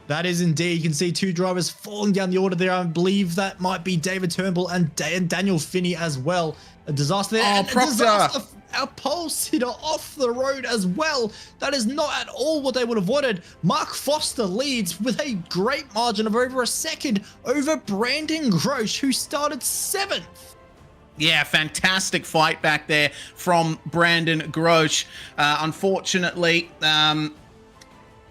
[SPEAKER 2] That is indeed. You can see two drivers falling down the order there. I believe that might be David Turnbull and Daniel Finney as well. A disaster there.
[SPEAKER 3] Oh,
[SPEAKER 2] and a disaster. Our pole sitter off the road as well. That is not at all what they would have wanted. Mark Foster leads with a great margin of over a second over Brandon Grosh, who started 7th.
[SPEAKER 3] Yeah, fantastic fight back there from Brandon Grosh. Unfortunately,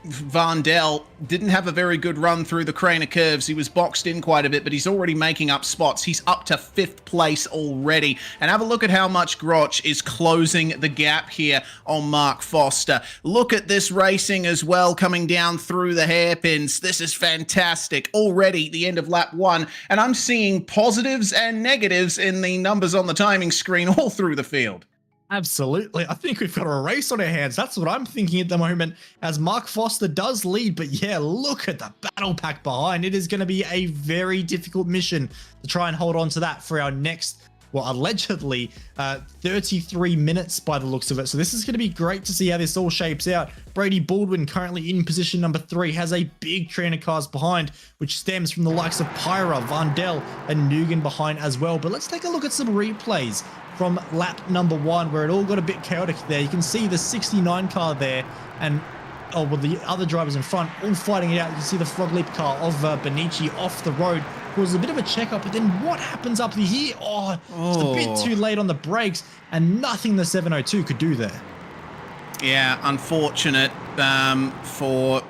[SPEAKER 3] Vandel didn't have a very good run through the Craner curves. He was boxed in quite a bit, but he's already making up spots. He's up to 5th place already. And have a look at how much Grosh is closing the gap here on Mark Foster. Look at this racing as well, coming down through the hairpins. This is fantastic. Already the end of lap 1, and I'm seeing positives and negatives in the numbers on the timing screen all through the field.
[SPEAKER 2] Absolutely. I think we've got a race on our hands. That's what I'm thinking at the moment as Mark Foster does lead. But yeah, look at the battle pack behind. It is going to be a very difficult mission to try and hold on to that for our next, well, allegedly 33 minutes by the looks of it. So this is going to be great to see how this all shapes out. Brady Baldwin currently in position number 3 has a big train of cars behind, which stems from the likes of Pyra, Vandel, and Nugan behind as well. But let's take a look at some replays from lap number 1, where it all got a bit chaotic there. You can see the 69 car there, and the other drivers in front all fighting it out. You can see the frog leap car of Benici off the road. Causes a bit of a checkup, but then what happens up here? Just a bit too late on the brakes, and nothing the 702 could do there.
[SPEAKER 3] Yeah, unfortunate for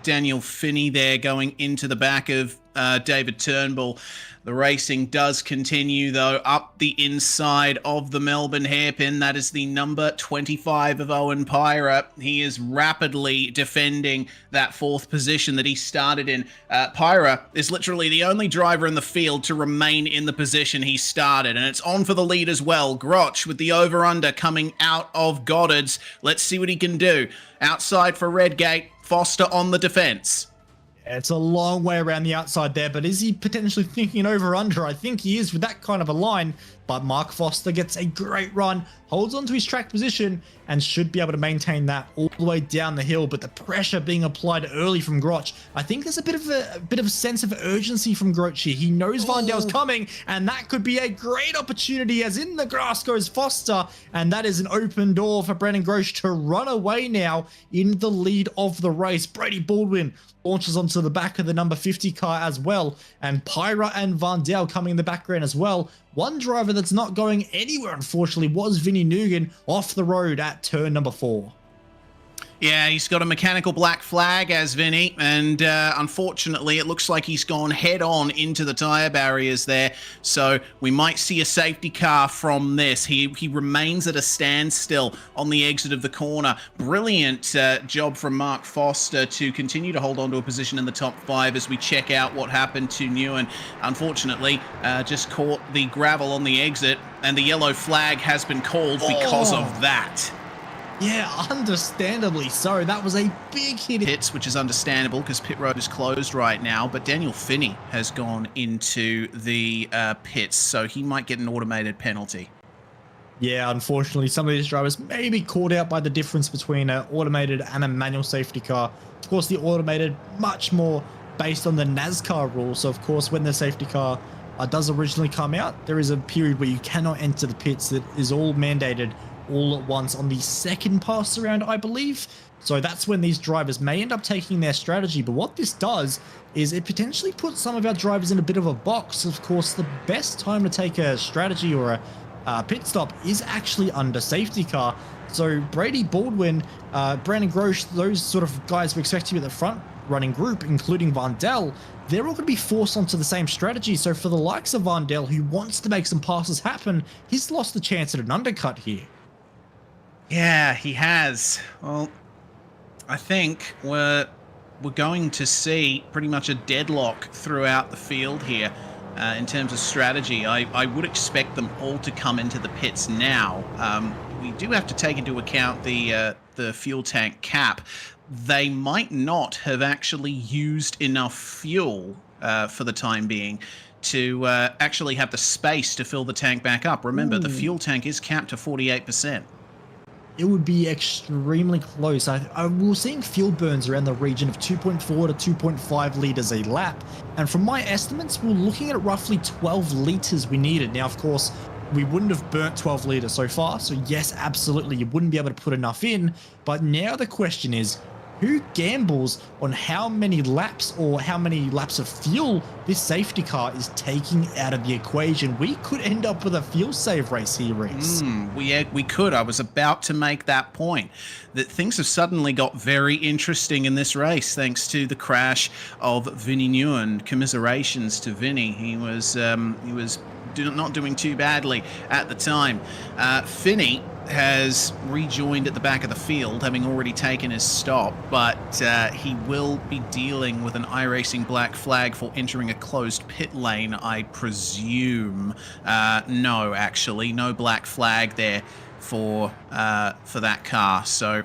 [SPEAKER 3] Daniel Finney there, going into the back of David Turnbull. The racing does continue, though, up the inside of the Melbourne hairpin. That is the number 25 of Owen Pyra. He is rapidly defending that 4th position that he started in. Pyra is literally the only driver in the field to remain in the position he started, and it's on for the lead as well. Groch with the over-under coming out of Goddard's. Let's see what he can do. Outside for Redgate, Foster on the defense.
[SPEAKER 2] It's a long way around the outside there, but is he potentially thinking over-under? I think he is with that kind of a line, but Mark Foster gets a great run, holds on to his track position, and should be able to maintain that all the way down the hill. But the pressure being applied early from Groch, I think there's a bit of a sense of urgency from Groch here. He knows Vandel's coming, and that could be a great opportunity, as in the grass goes Foster, and that is an open door for Brandon Groch to run away now in the lead of the race. Brady Baldwin launches onto the back of the number 50 car as well, and Pyra and Vandel coming in the background as well. One driver that's not going anywhere, unfortunately, was Vinny Nugan off the road at turn number 4.
[SPEAKER 3] Yeah, he's got a mechanical black flag as Vinny, and unfortunately it looks like he's gone head on into the tyre barriers there, so we might see a safety car from this. He remains at a standstill on the exit of the corner. Brilliant job from Mark Foster to continue to hold on to a position in the top 5 as we check out what happened to Nguyen. Unfortunately, just caught the gravel on the exit, and the yellow flag has been called because of that.
[SPEAKER 2] Yeah, understandably so. That was a big hit.
[SPEAKER 3] Pits, which is understandable because pit road is closed right now, but Daniel Finney has gone into the pits, so he might get an automated penalty.
[SPEAKER 2] Yeah, unfortunately, some of these drivers may be caught out by the difference between an automated and a manual safety car. Of course, the automated, much more based on the NASCAR rules. So, of course, when the safety car does originally come out, there is a period where you cannot enter the pits that is all mandated all at once on the second pass around, I believe. So that's when these drivers may end up taking their strategy. But what this does is it potentially puts some of our drivers in a bit of a box. Of course, the best time to take a strategy or pit stop is actually under safety car. So Brady Baldwin, Brandon Grosh, those sort of guys we expect to be at the front running group, including Vandel, they're all going to be forced onto the same strategy. So for the likes of Vandel, who wants to make some passes happen, he's lost the chance at an undercut here.
[SPEAKER 3] Yeah, he has. Well, I think we're going to see pretty much a deadlock throughout the field here in terms of strategy. I would expect them all to come into the pits now. We do have to take into account the fuel tank cap. They might not have actually used enough fuel for the time being to actually have the space to fill the tank back up. Remember, the fuel tank is capped to 48%.
[SPEAKER 2] It would be extremely close. We're seeing fuel burns around the region of 2.4 to 2.5 litres a lap. And from my estimates, we're looking at roughly 12 litres we needed. Now, of course, we wouldn't have burnt 12 litres so far. So yes, absolutely, you wouldn't be able to put enough in. But now the question is, who gambles on how many laps or how many laps of fuel this safety car is taking out of the equation? We could end up with a fuel save race here, Reese.
[SPEAKER 3] We could. I was about to make that point, that things have suddenly got very interesting in this race thanks to the crash of Vinny Nguyen. Commiserations to Vinny. He was not doing too badly at the time. Finney has rejoined at the back of the field, having already taken his stop, but he will be dealing with an iRacing black flag for entering a closed pit lane, I presume. No, actually, no black flag there for that car, so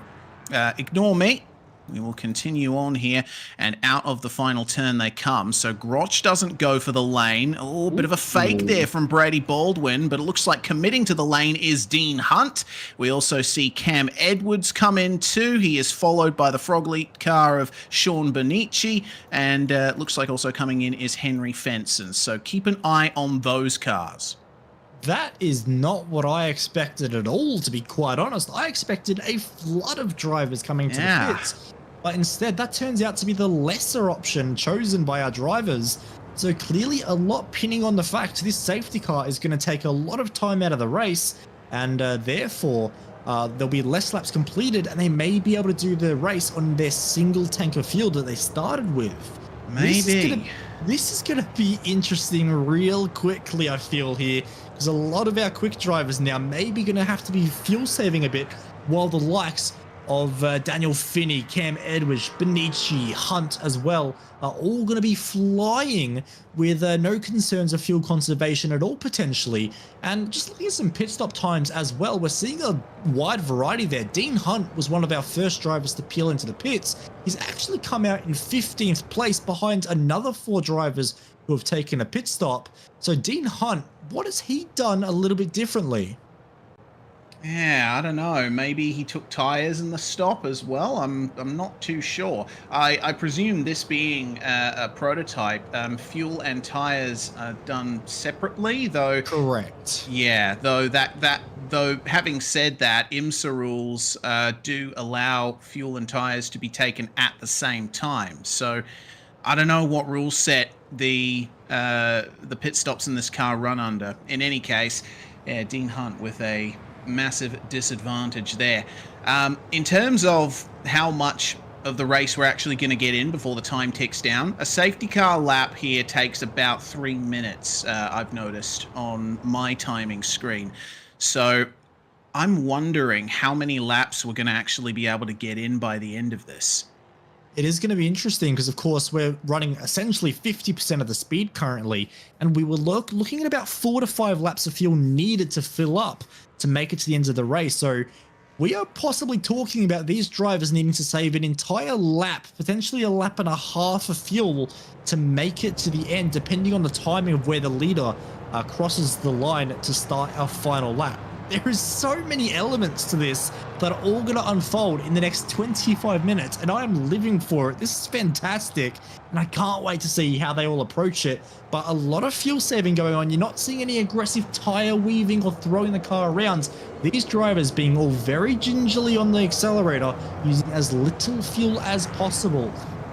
[SPEAKER 3] ignore me. We will continue on here, and out of the final turn they come. So Grotch doesn't go for the lane. Oh, bit of a fake there from Brady Baldwin, but it looks like committing to the lane is Dean Hunt. We also see Cam Edwards come in too. He is followed by the Frogleet car of Sean Benici, and looks like also coming in is Henry Fenson. So keep an eye on those cars.
[SPEAKER 2] That is not what I expected at all, to be quite honest. I expected a flood of drivers coming to the pits. But instead, that turns out to be the lesser option chosen by our drivers. So clearly a lot pinning on the fact this safety car is going to take a lot of time out of the race, and therefore there'll be less laps completed, and they may be able to do the race on their single tank of fuel that they started with.
[SPEAKER 3] Maybe.
[SPEAKER 2] This is going to be interesting real quickly, I feel, here, because a lot of our quick drivers now may be going to have to be fuel saving a bit, while the likes of Daniel Finney, Cam Edwards, Benici, Hunt as well are all going to be flying with no concerns of fuel conservation at all, potentially. And just looking at some pit stop times as well, we're seeing a wide variety there. Dean Hunt was one of our first drivers to peel into the pits. He's actually come out in 15th place behind another 4 drivers who have taken a pit stop. So Dean Hunt, what has he done a little bit differently?
[SPEAKER 3] Yeah, I don't know. Maybe he took tires in the stop as well. I'm not too sure. I presume this being a prototype, fuel and tires are done separately, though.
[SPEAKER 2] Correct.
[SPEAKER 3] Yeah, though though having said that, IMSA rules do allow fuel and tires to be taken at the same time. So I don't know what rule set the pit stops in this car run under. In any case, yeah, Dean Hunt with a massive disadvantage there. In terms of how much of the race we're actually going to get in before the time ticks down, a safety car lap here takes about 3 minutes, I've noticed on my timing screen. So I'm wondering how many laps we're going to actually be able to get in by the end of this.
[SPEAKER 2] It is going to be interesting because, of course, we're running essentially 50% of the speed currently, and we were looking at about 4 to 5 laps of fuel needed to fill up to make it to the end of the race. So we are possibly talking about these drivers needing to save an entire lap, potentially a lap and a half of fuel to make it to the end, depending on the timing of where the leader crosses the line to start our final lap. There is so many elements to this that are all going to unfold in the next 25 minutes, and I am living for it. This is fantastic, and I can't wait to see how they all approach it. But a lot of fuel saving going on. You're not seeing any aggressive tire weaving or throwing the car around. These drivers being all very gingerly on the accelerator, using as little fuel as possible.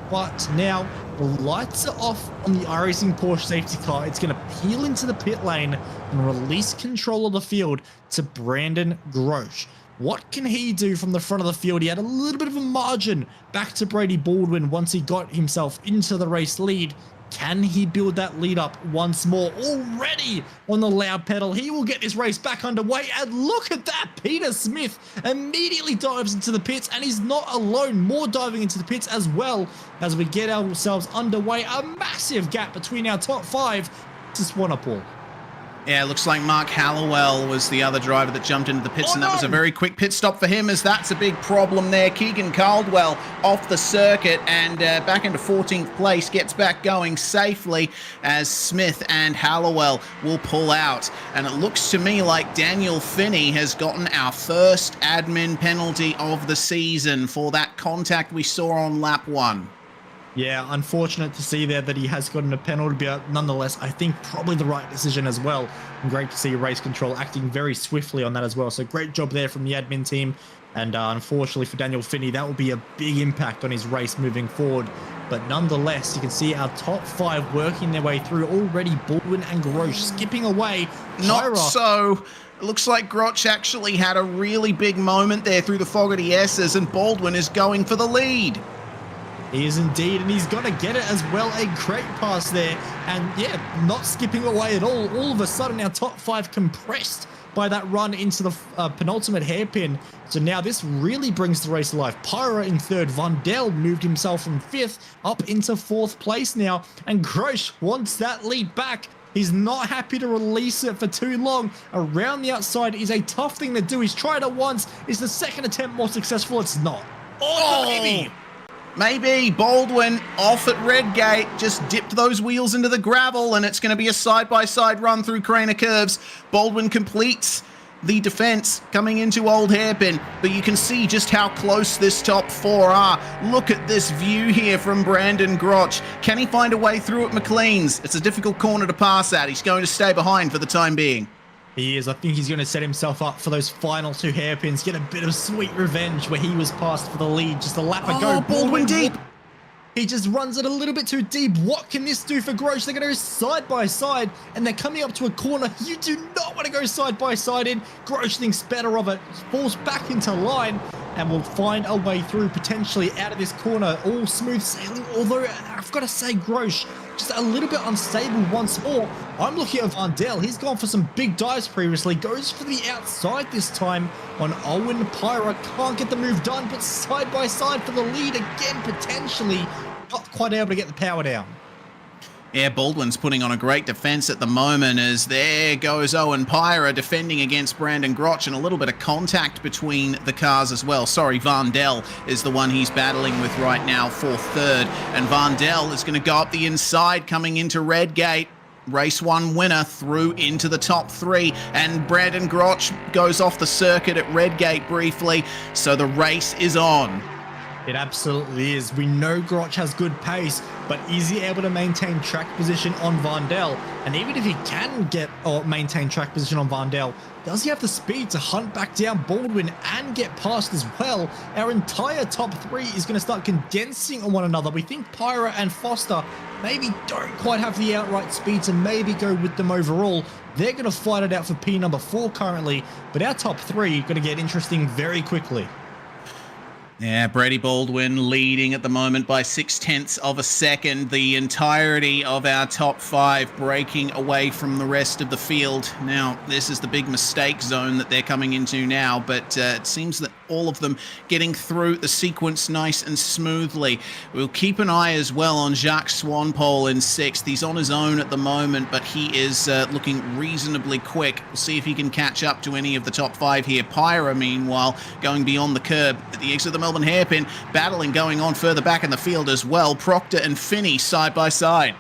[SPEAKER 2] But now The lights are off on the iRacing Porsche safety car. It's going to peel into the pit lane and release control of the field to Brandon Grosh. What can he do from the front of the field? He had a little bit of a margin back to Brady Baldwin once he got himself into the race lead. Can he build that lead up once more? Already on the loud pedal, he will get this race back underway. And look at that, Peter Smith immediately dives into the pits, and he's not alone. More diving into the pits as well as we get ourselves underway. A massive gap between our top 5 to Swanepoel.
[SPEAKER 3] Yeah, it looks like Mark Hallowell was the other driver that jumped into the pits, and that was a very quick pit stop for him, as that's a big problem there. Keegan Caldwell off the circuit and back into 14th place, gets back going safely as Smith and Hallowell will pull out. And it looks to me like Daniel Finney has gotten our first admin penalty of the season for that contact we saw on lap 1.
[SPEAKER 2] Yeah, unfortunate to see there that he has gotten a penalty, but nonetheless, I think probably the right decision as well. And great to see Race Control acting very swiftly on that as well. So great job there from the admin team. And unfortunately for Daniel Finney, that will be a big impact on his race moving forward. But nonetheless, you can see our top 5 working their way through already. Baldwin and Grosh skipping away.
[SPEAKER 3] Not so. It looks like Groch actually had a really big moment there through the Fogarty S's, and Baldwin is going for the lead.
[SPEAKER 2] He is indeed, and he's going to get it as well. A great pass there, and yeah, not skipping away at all. All of a sudden, our top 5 compressed by that run into the penultimate hairpin. So now this really brings the race alive. Pyra in 3rd. Vondel moved himself from 5th up into 4th place now, and Grosh wants that lead back. He's not happy to release it for too long. Around the outside is a tough thing to do. He's tried it once. Is the second attempt more successful? It's not. Oh, maybe.
[SPEAKER 3] Maybe Baldwin off at Redgate just dipped those wheels into the gravel, and it's going to be a side-by-side run through Craner Curves. Baldwin completes the defense coming into Old Hairpin, but you can see just how close this top 4 are. Look at this view here from Brandon Groch. Can he find a way through at McLean's? It's a difficult corner to pass at. He's going to stay behind for the time being.
[SPEAKER 2] He is. I think he's going to set himself up for those final 2 hairpins, get a bit of sweet revenge where he was passed for the lead just a lap ago.
[SPEAKER 3] Baldwin deep.
[SPEAKER 2] He just runs it a little bit too deep. What can this do for Grosh? They're going to go side by side, and they're coming up to a corner you do not want to go side by side in. Grosh thinks better of it, falls back into line, and will find a way through potentially out of this corner. All smooth sailing, although I've got to say Grosh just a little bit unstable once more. I'm looking at Vondel. He's gone for some big dives previously. Goes for the outside this time on Owen Pyra. Can't get the move done, but side by side for the lead again, potentially. Not quite able to get the power down.
[SPEAKER 3] Yeah, Baldwin's putting on a great defense at the moment, as there goes Owen Pyra defending against Brandon Groch, and a little bit of contact between the cars as well. Sorry, Vondel is the one he's battling with right now for 3rd, and Vondel is going to go up the inside coming into Redgate. Race 1 winner through into the top 3, and Brandon Groch goes off the circuit at Redgate briefly, so the race is on.
[SPEAKER 2] It absolutely is. We know Groch has good pace, but is he able to maintain track position on Vondel? And even if he can get or maintain track position on Vondel, does he have the speed to hunt back down Baldwin and get past as well? Our entire top 3 is going to start condensing on one another. We think Pyra and Foster maybe don't quite have the outright speed to maybe go with them overall. They're going to fight it out for P number 4 currently, but our top 3 are going to get interesting very quickly.
[SPEAKER 3] Yeah, Brady Baldwin leading at the moment by 0.6 of a second. The entirety of our top 5 breaking away from the rest of the field. Now, this is the big mistake zone that they're coming into now, but it seems that all of them getting through the sequence nice and smoothly. We'll keep an eye as well on Jacques Swanepoel in 6th. He's on his own at the moment, but he is looking reasonably quick. We'll see if he can catch up to any of the top 5 here. Pyra, meanwhile, going beyond the curb at the exit of the Melbourne hairpin, battling going on further back in the field as well. Proctor and Finney side by side.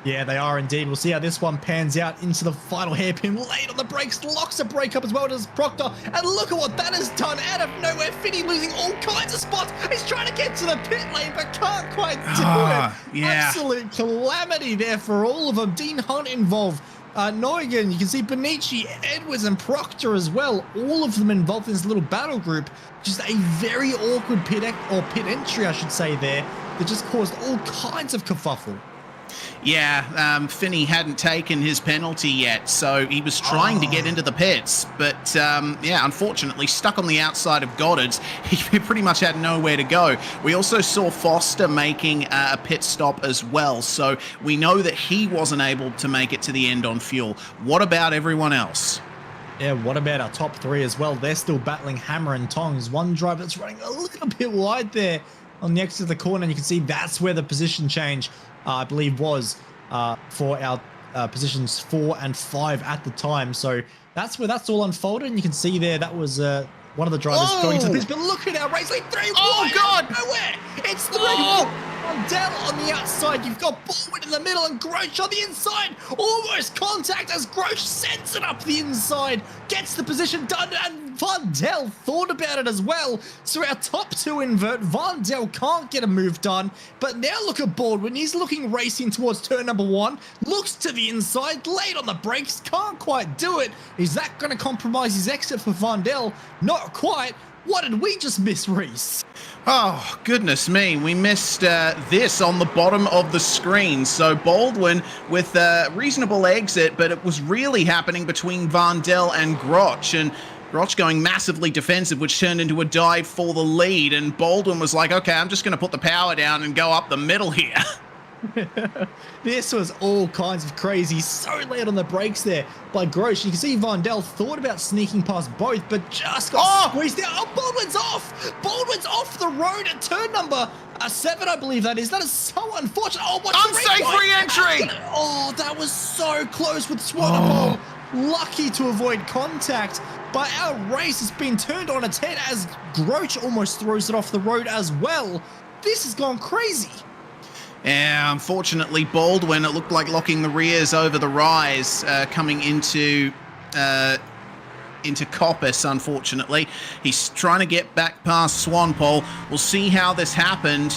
[SPEAKER 2] Yeah, they are indeed. We'll see how this one pans out into the final hairpin. Late on the brakes, locks a break up as well as Proctor. And look at what that has done. Out of nowhere, Finney losing all kinds of spots. He's trying to get to the pit lane, but can't quite do it.
[SPEAKER 3] Yeah.
[SPEAKER 2] Absolute calamity there for all of them. Dean Hunt involved. Neugen, you can see Benici, Edwards, and Proctor as well. All of them involved in this little battle group. Just a very awkward pit entry, I should say there. that just caused all kinds of kerfuffle.
[SPEAKER 3] Yeah, Finney hadn't taken his penalty yet, so he was trying to get into the pits, but yeah, unfortunately stuck on the outside of Goddard's. He pretty much had nowhere to go. We also saw Foster making a pit stop as well, so we know that he wasn't able to make it to the end on fuel. What about everyone else?
[SPEAKER 2] Yeah, what about our top three as well? They're still battling hammer and tongs. One driver that's running a little bit wide there on the exit of the corner, and you can see that's where the position change, I believe, was for our positions 4 and 5 at the time. So that's where that's all unfolded, and you can see there that was one of the drivers going to the pitch. But look at our race lead 3.
[SPEAKER 3] Oh, God!
[SPEAKER 2] Nowhere! It's 3. Dell on the outside, you've got Baldwin in the middle and Groch on the inside. Almost contact as Groch sends it up the inside, gets the position done, and Vandel thought about it as well. So our top 2 invert, Vandel can't get a move done, but now look at Baldwin. He's looking racing towards turn number 1, looks to the inside, late on the brakes, can't quite do it. Is that going to compromise his exit for Vandel? Not quite. What did we just miss, Reese?
[SPEAKER 3] Oh, goodness me. We missed this on the bottom of the screen. So Baldwin with a reasonable exit, but it was really happening between Vandel and Groch. And Groch going massively defensive, which turned into a dive for the lead. And Baldwin was like, okay, I'm just going to put the power down and go up the middle here.
[SPEAKER 2] This was all kinds of crazy. So late on the brakes there by Groch. You can see Vandel thought about sneaking past both, but just got squeezed out. Oh, Baldwin's off! Baldwin's off the road at turn number 7, I believe that is. That is so unfortunate. Oh, what's
[SPEAKER 3] unsafe re-entry!
[SPEAKER 2] Oh, that was so close with Swatter. Lucky to avoid contact, but our race has been turned on its head as Groch almost throws it off the road as well. This has gone crazy.
[SPEAKER 3] Yeah, unfortunately, Baldwin, it looked like locking the rears over the rise, coming into Coppice, unfortunately. He's trying to get back past Swanpole. We'll see how this happened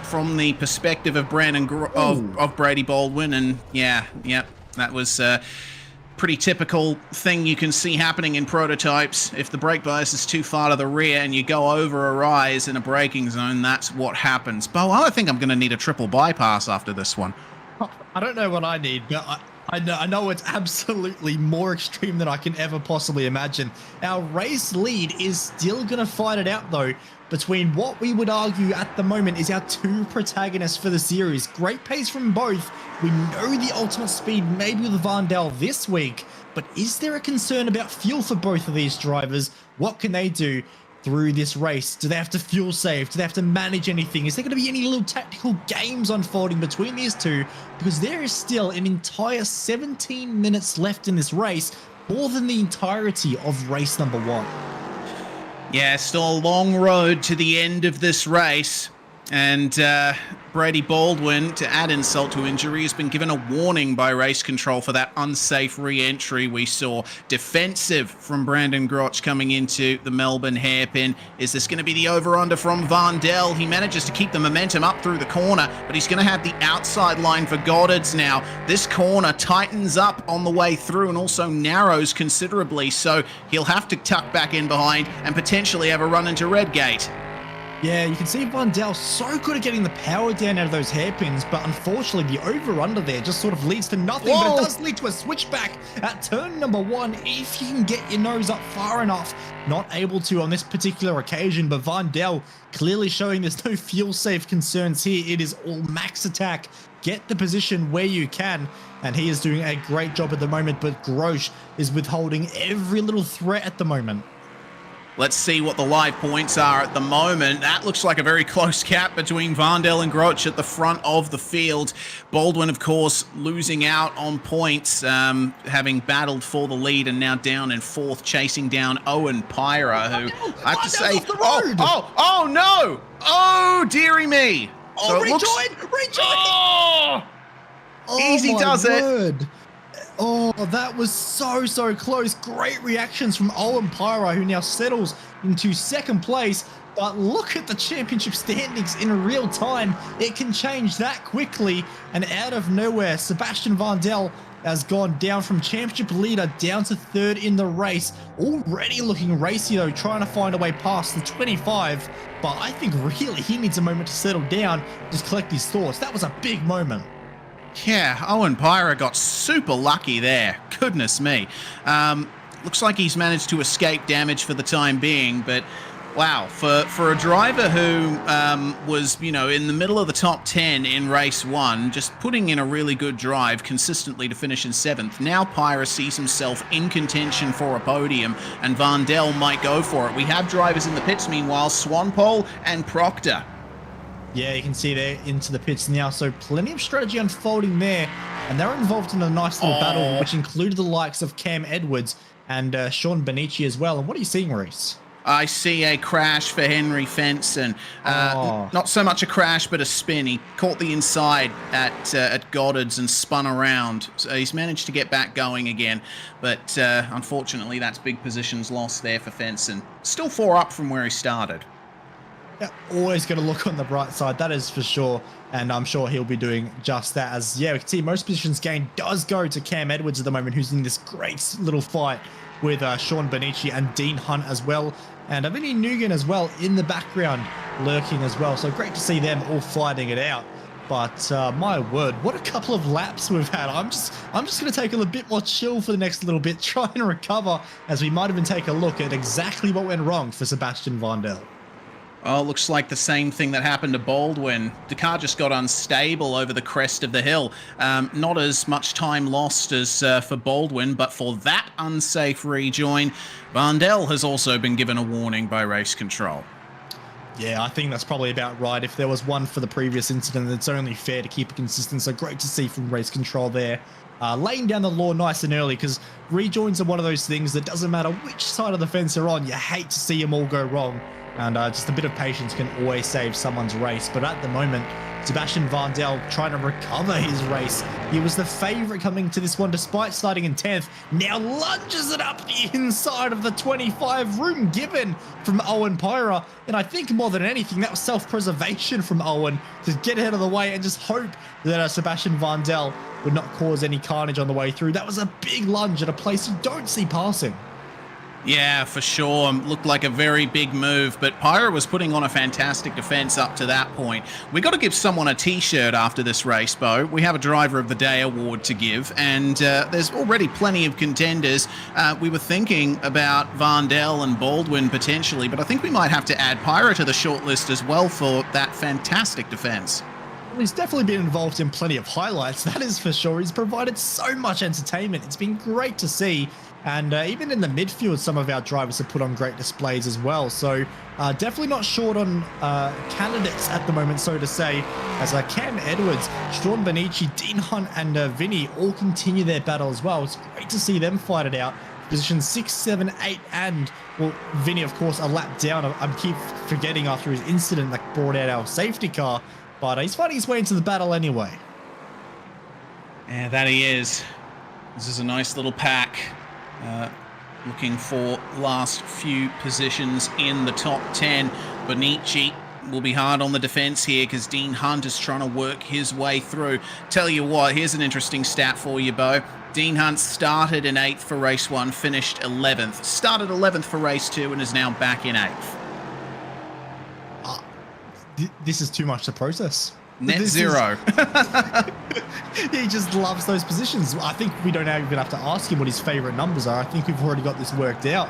[SPEAKER 3] from the perspective of of Brady Baldwin. And yeah, that was pretty typical thing you can see happening in prototypes. If the brake bias is too far to the rear and you go over a rise in a braking zone, that's what happens. Bo, I think I'm going to need a triple bypass after this one.
[SPEAKER 2] I don't know what I need, but I know it's absolutely more extreme than I can ever possibly imagine. Our race lead is still going to fight it out, though, between what we would argue at the moment is our 2 protagonists for the series. Great pace from both. We know the ultimate speed maybe with Vandel this week, but is there a concern about fuel for both of these drivers? What can they do through this race? Do they have to fuel save? Do they have to manage anything? Is there going to be any little tactical games unfolding between these two? Because there is still an entire 17 minutes left in this race, more than the entirety of race number 1.
[SPEAKER 3] Yeah, still a long road to the end of this race. And Brady Baldwin, to add insult to injury, has been given a warning by race control for that unsafe re-entry we saw. Defensive from Brandon Groch coming into the Melbourne hairpin. Is this going to be the over-under from Vandel? He manages to keep the momentum up through the corner, but he's going to have the outside line for Goddard's now. This corner tightens up on the way through and also narrows considerably, so he'll have to tuck back in behind and potentially have a run into Redgate.
[SPEAKER 2] Yeah, you can see Vandel so good at getting the power down out of those hairpins, but unfortunately the over-under there just sort of leads to nothing. Whoa. But it does lead to a switchback at turn number 1 if you can get your nose up far enough. Not able to on this particular occasion, but Vandel clearly showing there's no fuel save concerns here. It is all max attack. Get the position where you can, and he is doing a great job at the moment, but Groch is withholding every little threat at the moment.
[SPEAKER 3] Let's see what the live points are at the moment. That looks like a very close gap between Vandel and Groch at the front of the field. Baldwin, of course, losing out on points, having battled for the lead and now down in 4th, chasing down Owen Pyra, who I have to say, oh no! Oh, dearie me!
[SPEAKER 2] Oh, rejoin!
[SPEAKER 3] Oh, easy does it.
[SPEAKER 2] Oh, that was so close. Great reactions from Owen Pyra, who now settles into 2nd place. But look at the championship standings in real time. It can change that quickly. And out of nowhere, Sebastian Vandel has gone down from championship leader down to third in the race. Already looking racy though, trying to find a way past the 25. But I think really he needs a moment to settle down, just collect his thoughts. That was a big moment.
[SPEAKER 3] Yeah, Owen Pyra got super lucky there. Goodness me. Looks like he's managed to escape damage for the time being, but wow, for a driver who was, you know, in the middle of the top 10 in race 1, just putting in a really good drive consistently to finish in 7th, now Pyra sees himself in contention for a podium, and Vandel might go for it. We have drivers in the pits meanwhile, Swanpole and Proctor.
[SPEAKER 2] Yeah, you can see they're into the pits now, so plenty of strategy unfolding there, and they're involved in a nice little battle, which included the likes of Cam Edwards and Sean Benici as well. And what are you seeing, Reese?
[SPEAKER 3] I see a crash for Henry Fenson. Not so much a crash, but a spin. He caught the inside at Goddard's and spun around. So he's managed to get back going again. But unfortunately, that's big positions lost there for Fenson. Still 4 up from where he started.
[SPEAKER 2] Yeah, always going to look on the bright side, that is for sure. And I'm sure he'll be doing just that, as, yeah, we can see most positions gained does go to Cam Edwards at the moment, who's in this great little fight with Sean Benici and Dean Hunt as well. And Vinny Nugan as well in the background lurking as well. So great to see them all fighting it out. But my word, what a couple of laps we've had. I'm just going to take a little bit more chill for the next little bit, try and recover, as we might even take a look at exactly what went wrong for Sebastian Vandel.
[SPEAKER 3] Oh, looks like the same thing that happened to Baldwin. The car just got unstable over the crest of the hill. Not as much time lost as for Baldwin, but for that unsafe rejoin, Vandel has also been given a warning by race control.
[SPEAKER 2] Yeah, I think that's probably about right. If there was one for the previous incident, it's only fair to keep it consistent. So great to see from race control there. Laying down the law nice and early, because rejoins are one of those things that doesn't matter which side of the fence you're on, you hate to see them all go wrong. And just a bit of patience can always save someone's race. But at the moment, Sebastian Vandel trying to recover his race. He was the favourite coming to this one despite starting in 10th. Now lunges it up the inside of the 25. Room given from Owen Pyra. And I think more than anything, that was self-preservation from Owen to get ahead of the way and just hope that Sebastian Vandel would not cause any carnage on the way through. That was a big lunge at a place you don't see passing.
[SPEAKER 3] Yeah, for sure. Looked like a very big move, but Pyra was putting on a fantastic defense up to that point. We got to give someone a t-shirt after this race, Bo. We have a Driver of the Day award to give, and there's already plenty of contenders. We were thinking about Vandel and Baldwin potentially, but I think we might have to add Pyra to the shortlist as well for that fantastic defense.
[SPEAKER 2] Well, he's definitely been involved in plenty of highlights, that is for sure. He's provided so much entertainment. It's been great to see. And even in the midfield, some of our drivers have put on great displays as well. So definitely not short on candidates at the moment, so to say, as Cam Edwards, Sean Benici, Dean Hunt, and Vinny all continue their battle as well. It's great to see them fight it out. Positions 6, 7, 8, and, well, Vinny, of course, a lap down. I keep forgetting after his incident that brought out our safety car. But he's fighting his way into the battle anyway.
[SPEAKER 3] Yeah, that he is. This is a nice little pack. Looking for last few positions in the top 10. Benici will be hard on the defense here because Dean Hunt is trying to work his way through. Tell you what, here's an interesting stat for you, Bo. Dean Hunt started in 8th for race 1, finished 11th. Started 11th for race 2 and is now back in 8th.
[SPEAKER 2] This is too much to process.
[SPEAKER 3] Net zero.
[SPEAKER 2] He just loves those positions. I think we don't even have to ask him what his favorite numbers are. I think we've already got this worked out.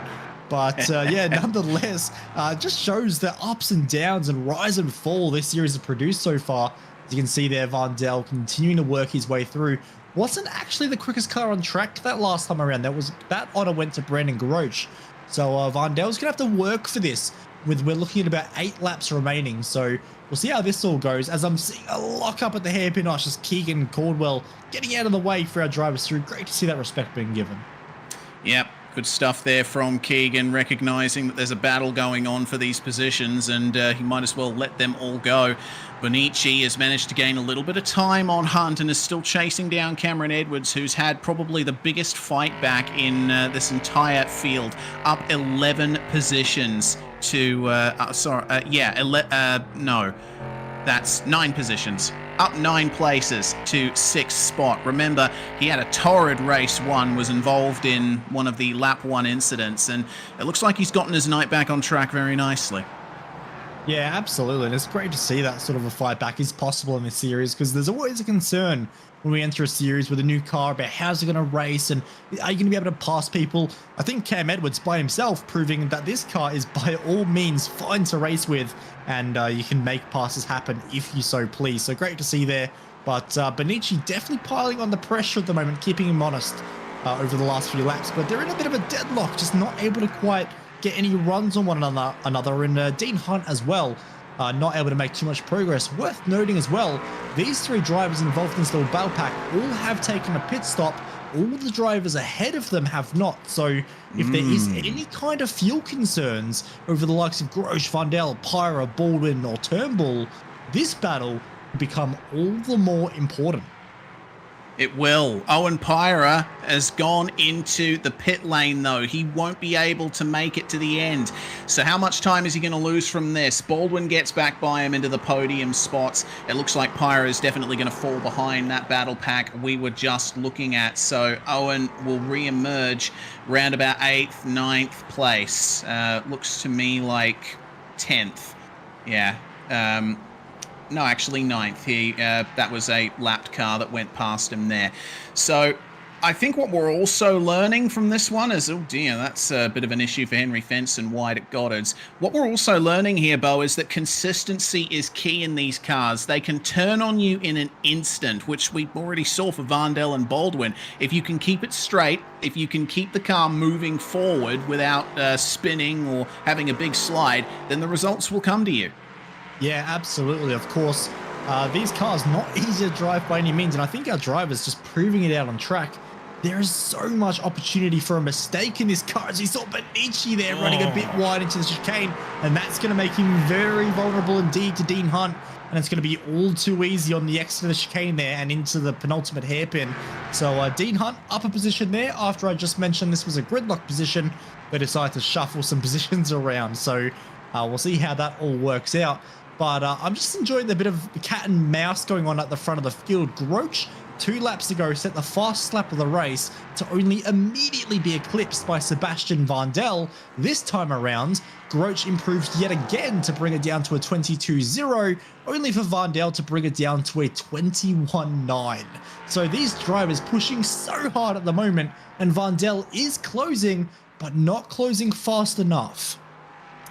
[SPEAKER 2] But yeah, nonetheless, just shows the ups and downs and rise and fall this series has produced so far. As you can see there, Vandel continuing to work his way through. Wasn't actually the quickest car on track that last time around. That honor went to Brandon Groch. So Vandel's gonna have to work for this. We're looking at about 8 laps remaining, so we'll see how this all goes. As I'm seeing a lock up at the hairpin arch, just Keegan Caldwell getting out of the way for our drivers through. Great to see that respect being given.
[SPEAKER 3] Yep, good stuff there from Keegan, recognising that there's a battle going on for these positions, and he might as well let them all go. Benici has managed to gain a little bit of time on Hunt and is still chasing down Cameron Edwards, who's had probably the biggest fight back in this entire field, up 11 positions to, no, that's 9 positions up 9 places to 6th spot. Remember, he had a torrid race 1, was involved in one of the lap 1 incidents, and it looks like he's gotten his night back on track very nicely.
[SPEAKER 2] Yeah, absolutely. And it's great to see that sort of a fight back is possible in this series, because there's always a concern when we enter a series with a new car about how's it going to race and are you going to be able to pass people. I think Cam Edwards by himself proving that this car is by all means fine to race with, and you can make passes happen if you so please. So great to see there. But Benici definitely piling on the pressure at the moment, keeping him honest over the last few laps. But they're in a bit of a deadlock, just not able to quite get any runs on one another. And Dean Hunt as well, not able to make too much progress. Worth noting as well, these 3 drivers involved in this little battle pack all have taken a pit stop. All the drivers ahead of them have not. So if there is any kind of fuel concerns over the likes of Grosh, Vandel, Pyra, Baldwin or Turnbull, this battle will become all the more important.
[SPEAKER 3] It will. Owen Pyra has gone into the pit lane, though. He won't be able to make it to the end. So how much time is he going to lose from this? Baldwin gets back by him into the podium spots. It looks like Pyra is definitely going to fall behind that battle pack we were just looking at. So Owen will re-emerge round about 8th, 9th place. Looks to me like 10th. Yeah. No, actually 9th. That was a lapped car that went past him there. So I think what we're also learning from this one is, oh dear, that's a bit of an issue for Henry Fenton wide at Goddard's. What we're also learning here, Bo, is that consistency is key in these cars. They can turn on you in an instant, which we already saw for Vandel and Baldwin. If you can keep it straight, if you can keep the car moving forward without spinning or having a big slide, then the results will come to you.
[SPEAKER 2] Yeah, absolutely. Of course, these cars not easy to drive by any means, and I think our drivers just proving it out on track. There is so much opportunity for a mistake in this car, as you saw Benici there running a bit wide into the chicane, and that's going to make him very vulnerable indeed to Dean Hunt, and it's going to be all too easy on the exit of the chicane there and into the penultimate hairpin. So Dean Hunt up a position there after I just mentioned this was a gridlock position, but decided to shuffle some positions around. So we'll see how that all works out. But I'm just enjoying the bit of cat and mouse going on at the front of the field. Groach, 2 laps ago, set the fastest lap of the race to only immediately be eclipsed by Sebastian Vandel. This time around, Groach improved yet again to bring it down to a 22.0, only for Vandel to bring it down to a 21.9. So these drivers pushing so hard at the moment, and Vandel is closing, but not closing fast enough.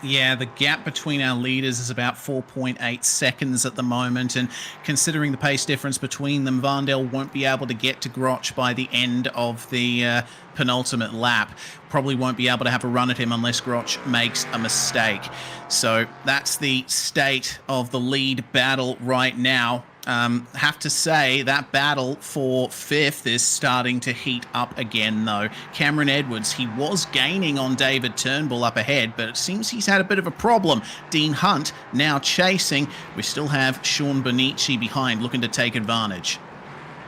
[SPEAKER 3] Yeah, the gap between our leaders is about 4.8 seconds at the moment, and considering the pace difference between them, Vandel won't be able to get to Groch by the end of the penultimate lap. Probably won't be able to have a run at him unless Groch makes a mistake. So that's the state of the lead battle right now. Have to say that battle for 5th is starting to heat up again, though. Cameron Edwards, he was gaining on David Turnbull up ahead, but it seems he's had a bit of a problem. Dean Hunt now chasing. We still have Sean Benici behind, looking to take advantage.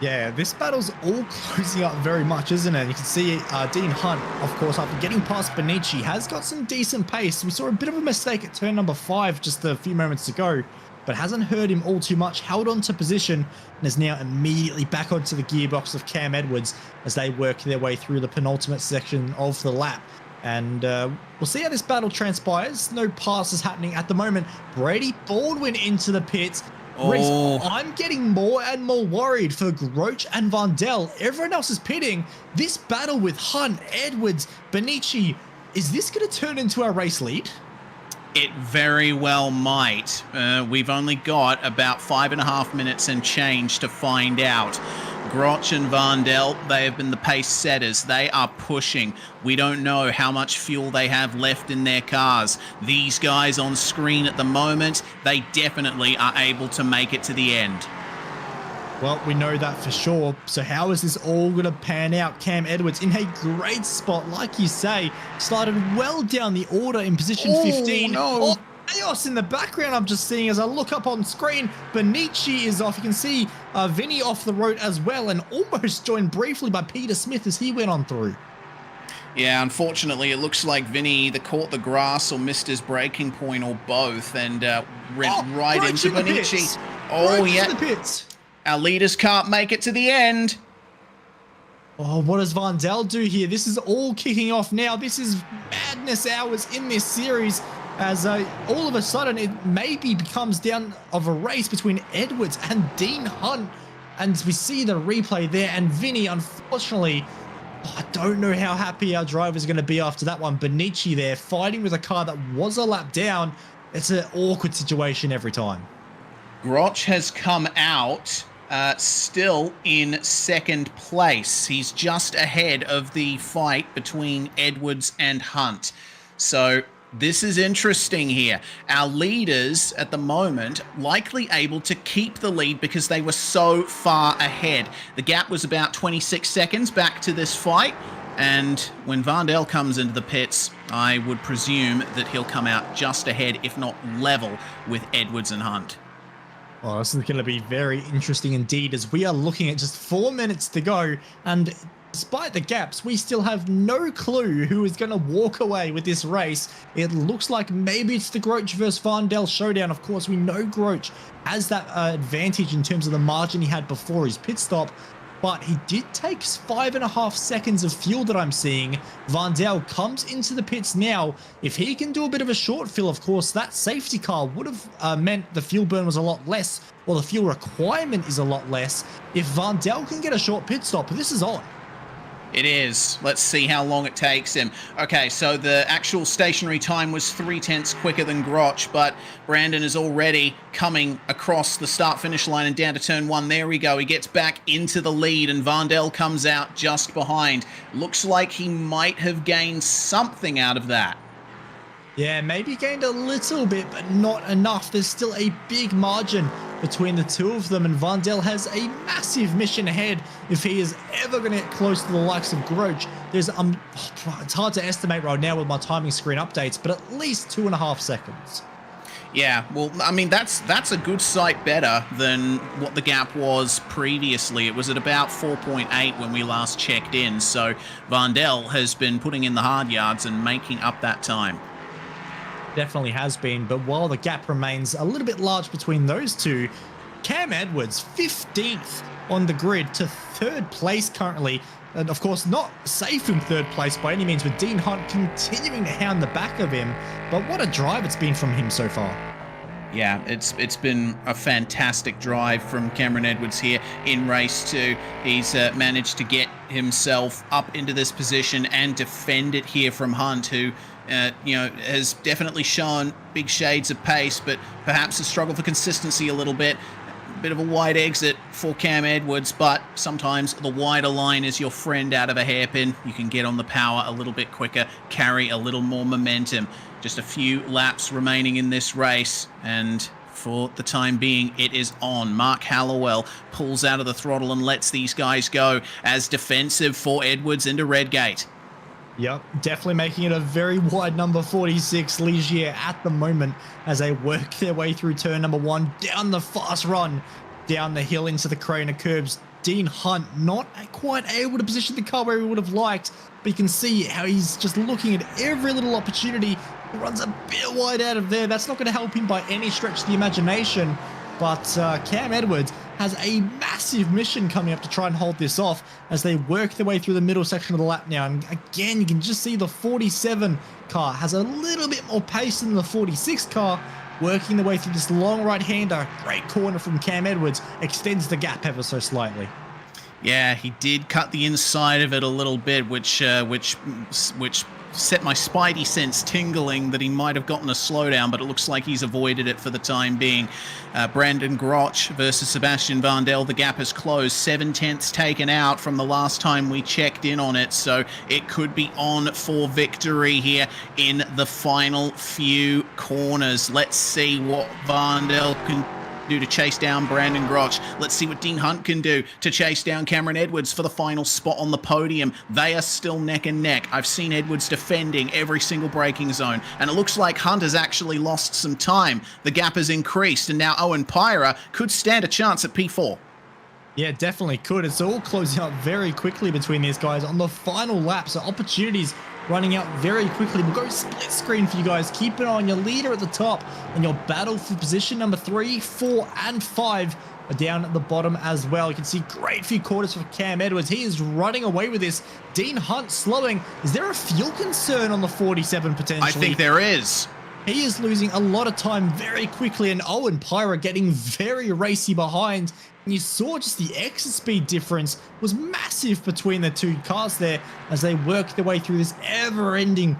[SPEAKER 2] Yeah, this battle's all closing up very much, isn't it? You can see Dean Hunt, of course, after getting past Benici, has got some decent pace. We saw a bit of a mistake at turn number 5 just a few moments ago, but hasn't hurt him all too much, held on to position, and is now immediately back onto the gearbox of Cam Edwards as they work their way through the penultimate section of the lap. And we'll see how this battle transpires. No passes happening at the moment. Brady Baldwin into the pits.
[SPEAKER 3] Oh.
[SPEAKER 2] I'm getting more and more worried for Groach and Vandel. Everyone else is pitting. This battle with Hunt, Edwards, Benici, is this going to turn into our race lead?
[SPEAKER 3] It very well might. We've only got about 5.5 minutes and change to find out. Groch and Vandel, they have been the pace setters. They are pushing. We don't know how much fuel they have left in their cars. These guys on screen at the moment, they definitely are able to make it to the end.
[SPEAKER 2] Well, we know that for sure. So how is this all going to pan out? Cam Edwards in a great spot, like you say, started well down the order in position 15.
[SPEAKER 3] No.
[SPEAKER 2] Oh, chaos in the background I'm just seeing as I look up on screen. Benici is off. You can see Vinny off the road as well, and almost joined briefly by Peter Smith as he went on through.
[SPEAKER 3] Yeah, unfortunately, it looks like Vinny either caught the grass or missed his braking point or both, and went right into Benici.
[SPEAKER 2] Oh, yeah. The pits.
[SPEAKER 3] Our leaders can't make it to the end.
[SPEAKER 2] Oh, what does Vandel do here? This is all kicking off now. This is madness hours in this series as all of a sudden it maybe becomes down of a race between Edwards and Dean Hunt. And we see the replay there, and Vinny, unfortunately, I don't know how happy our driver is going to be after that one. Benici there fighting with a car that was a lap down. It's an awkward situation every time.
[SPEAKER 3] Groch has come out still in second place. He's just ahead of the fight between Edwards and Hunt. So this is interesting here. Our leaders at the moment likely able to keep the lead because they were so far ahead. The gap was about 26 seconds back to this fight. And when Vandel comes into the pits, I would presume that he'll come out just ahead, if not level, with Edwards and Hunt.
[SPEAKER 2] Well, this is going to be very interesting indeed as we are looking at just 4 minutes to go. And despite the gaps, we still have no clue who is going to walk away with this race. It looks like maybe it's the Groch versus Vandel showdown. Of course, we know Groch has that advantage in terms of the margin he had before his pit stop. But he did take 5.5 seconds of fuel that I'm seeing. Vandel comes into the pits now. If he can do a bit of a short fill, of course, that safety car would have meant the fuel burn was a lot less, or the fuel requirement is a lot less. If Vandel can get a short pit stop, this is on.
[SPEAKER 3] It is. Let's see how long it takes him. Okay, so the actual stationary time was 0.3 quicker than Groch, but Brandon is already coming across the start-finish line and down to turn 1. There we go. He gets back into the lead, and Vandel comes out just behind. Looks like he might have gained something out of that.
[SPEAKER 2] Yeah, maybe gained a little bit, but not enough. There's still a big margin between the two of them, and Vandel has a massive mission ahead if he is ever going to get close to the likes of Groch. There's it's hard to estimate right now with my timing screen updates, but at least 2.5 seconds.
[SPEAKER 3] Yeah, well, I mean, that's a good sight better than what the gap was previously. It was at about 4.8 when we last checked in, so Vandel has been putting in the hard yards and making up that time.
[SPEAKER 2] Definitely has been, but while the gap remains a little bit large between those two, Cam Edwards 15th on the grid to 3rd place currently, and of course not safe in 3rd place by any means, with Dean Hunt continuing to hound the back of him. But what a drive it's been from him so far.
[SPEAKER 3] Yeah, it's been a fantastic drive from Cameron Edwards here in race 2. He's managed to get himself up into this position and defend it here from Hunt, who has definitely shown big shades of pace, but perhaps a struggle for consistency a little bit. A bit of a wide exit for Cam Edwards, but sometimes the wider line is your friend out of a hairpin. You can get on the power a little bit quicker, carry a little more momentum. Just a few laps remaining in this race, and for the time being, it is on. Mark Hallowell pulls out of the throttle and lets these guys go as defensive for Edwards into Redgate.
[SPEAKER 2] Yep, definitely making it a very wide number 46 Ligier at the moment as they work their way through turn number 1, down the fast run, down the hill into the crane of curbs. Dean Hunt not quite able to position the car where he would have liked, but you can see how he's just looking at every little opportunity. He runs a bit wide out of there. That's not going to help him by any stretch of the imagination. But Cam Edwards has a massive mission coming up to try and hold this off as they work their way through the middle section of the lap now. And again, you can just see the 47 car has a little bit more pace than the 46 car, working their way through this long right-hander. Great corner from Cam Edwards, extends the gap ever so slightly.
[SPEAKER 3] Yeah, he did cut the inside of it a little bit, which set my spidey sense tingling that he might have gotten a slowdown, but it looks like he's avoided it for the time being. Brandon Groch versus Sebastian Vandel. The gap has closed. 7/10 taken out from the last time we checked in on it, so it could be on for victory here in the final few corners. Let's see what Vandel can do to chase down Brandon Groch. Let's see what Dean Hunt can do to chase down Cameron Edwards for the final spot on the podium. They are still neck and neck. I've seen Edwards defending every single braking zone, and it looks like Hunt has actually lost some time. The gap has increased, and now Owen Pyra could stand a chance at P4.
[SPEAKER 2] Yeah, definitely could. It's all closing up very quickly between these guys on the final lap, so opportunities running out very quickly. We'll go split screen for you guys. Keep an eye on your leader at the top and your battle for position number 3, 4, and 5 down at the bottom as well. You can see great few quarters for Cam Edwards. He is running away with this. Dean Hunt slowing. Is there a fuel concern on the 47 potentially?
[SPEAKER 3] I think there is.
[SPEAKER 2] He is losing a lot of time very quickly, and Owen Pyra getting very racy behind. And you saw just the exit speed difference was massive between the two cars there as they work their way through this ever-ending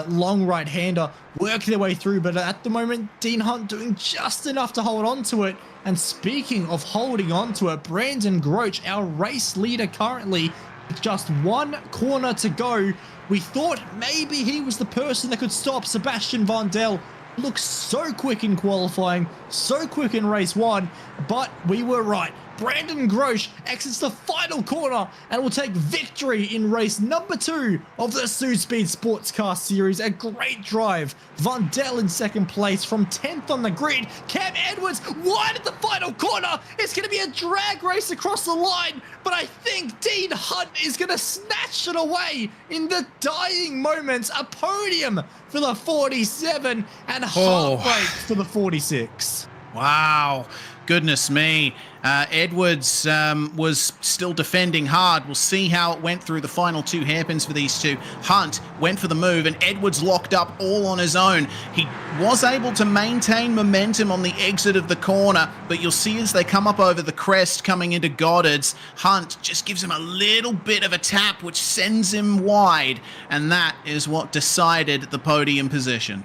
[SPEAKER 2] long right-hander, work their way through. But at the moment, Dean Hunt doing just enough to hold on to it. And speaking of holding on to it, Brandon Groach, our race leader currently, with just one corner to go. We thought maybe he was the person that could stop Sebastian Vandel. Looks so quick in qualifying, so quick in race 1, but we were right. Brandon Groach exits the final corner and will take victory in race number 2 of the Südspeed Sportscar Series. A great drive. Vandel in second place from 10th on the grid. Cam Edwards wide at the final corner. It's going to be a drag race across the line, but I think Dean Hunt is going to snatch it away in the dying moments. A podium for the 47 and heartbreak for the 46.
[SPEAKER 3] Wow. Goodness me. Edwards was still defending hard. We'll see how it went through the final 2 hairpins for these two. Hunt went for the move, and Edwards locked up all on his own. He was able to maintain momentum on the exit of the corner, but you'll see as they come up over the crest coming into Goddard's, Hunt just gives him a little bit of a tap, which sends him wide, and that is what decided the podium position.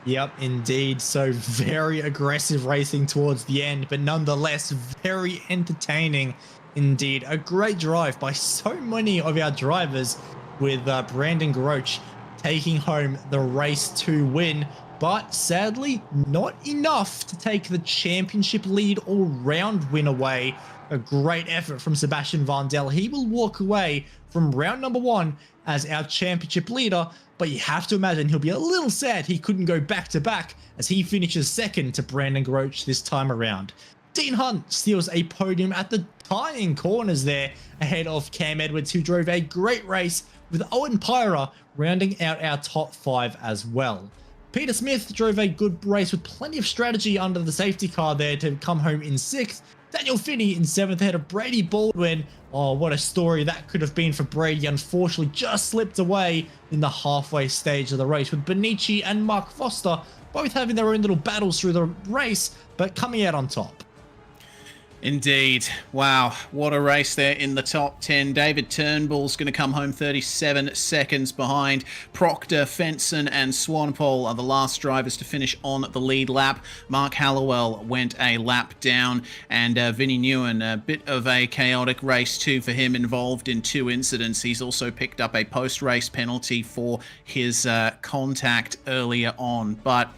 [SPEAKER 2] Yep, indeed. So very aggressive racing towards the end, but nonetheless very entertaining indeed. A great drive by so many of our drivers, with Brandon Groach taking home the race 2 win, but sadly not enough to take the championship lead or round win away. A great effort from Sebastian Vandel. He will walk away from round number 1 as our championship leader, but you have to imagine he'll be a little sad he couldn't go back-to-back as he finishes second to Brandon Groach this time around. Dean Hunt steals a podium at the tying corners there ahead of Cam Edwards, who drove a great race, with Owen Pyra rounding out our top 5 as well. Peter Smith drove a good race with plenty of strategy under the safety car there to come home in 6th. Daniel Finney in 7th ahead of Brady Baldwin. Oh, what a story that could have been for Brady. Unfortunately, just slipped away in the halfway stage of the race, with Benici and Mark Foster both having their own little battles through the race, but coming out on top.
[SPEAKER 3] Indeed. Wow, what a race there in the top 10. David Turnbull's going to come home 37 seconds behind. Proctor, Fenson and Swanpole are the last drivers to finish on the lead lap. Mark Hallowell went a lap down, and Vinnie Newen, a bit of a chaotic race too for him, involved in 2 incidents. He's also picked up a post-race penalty for his contact earlier on, but,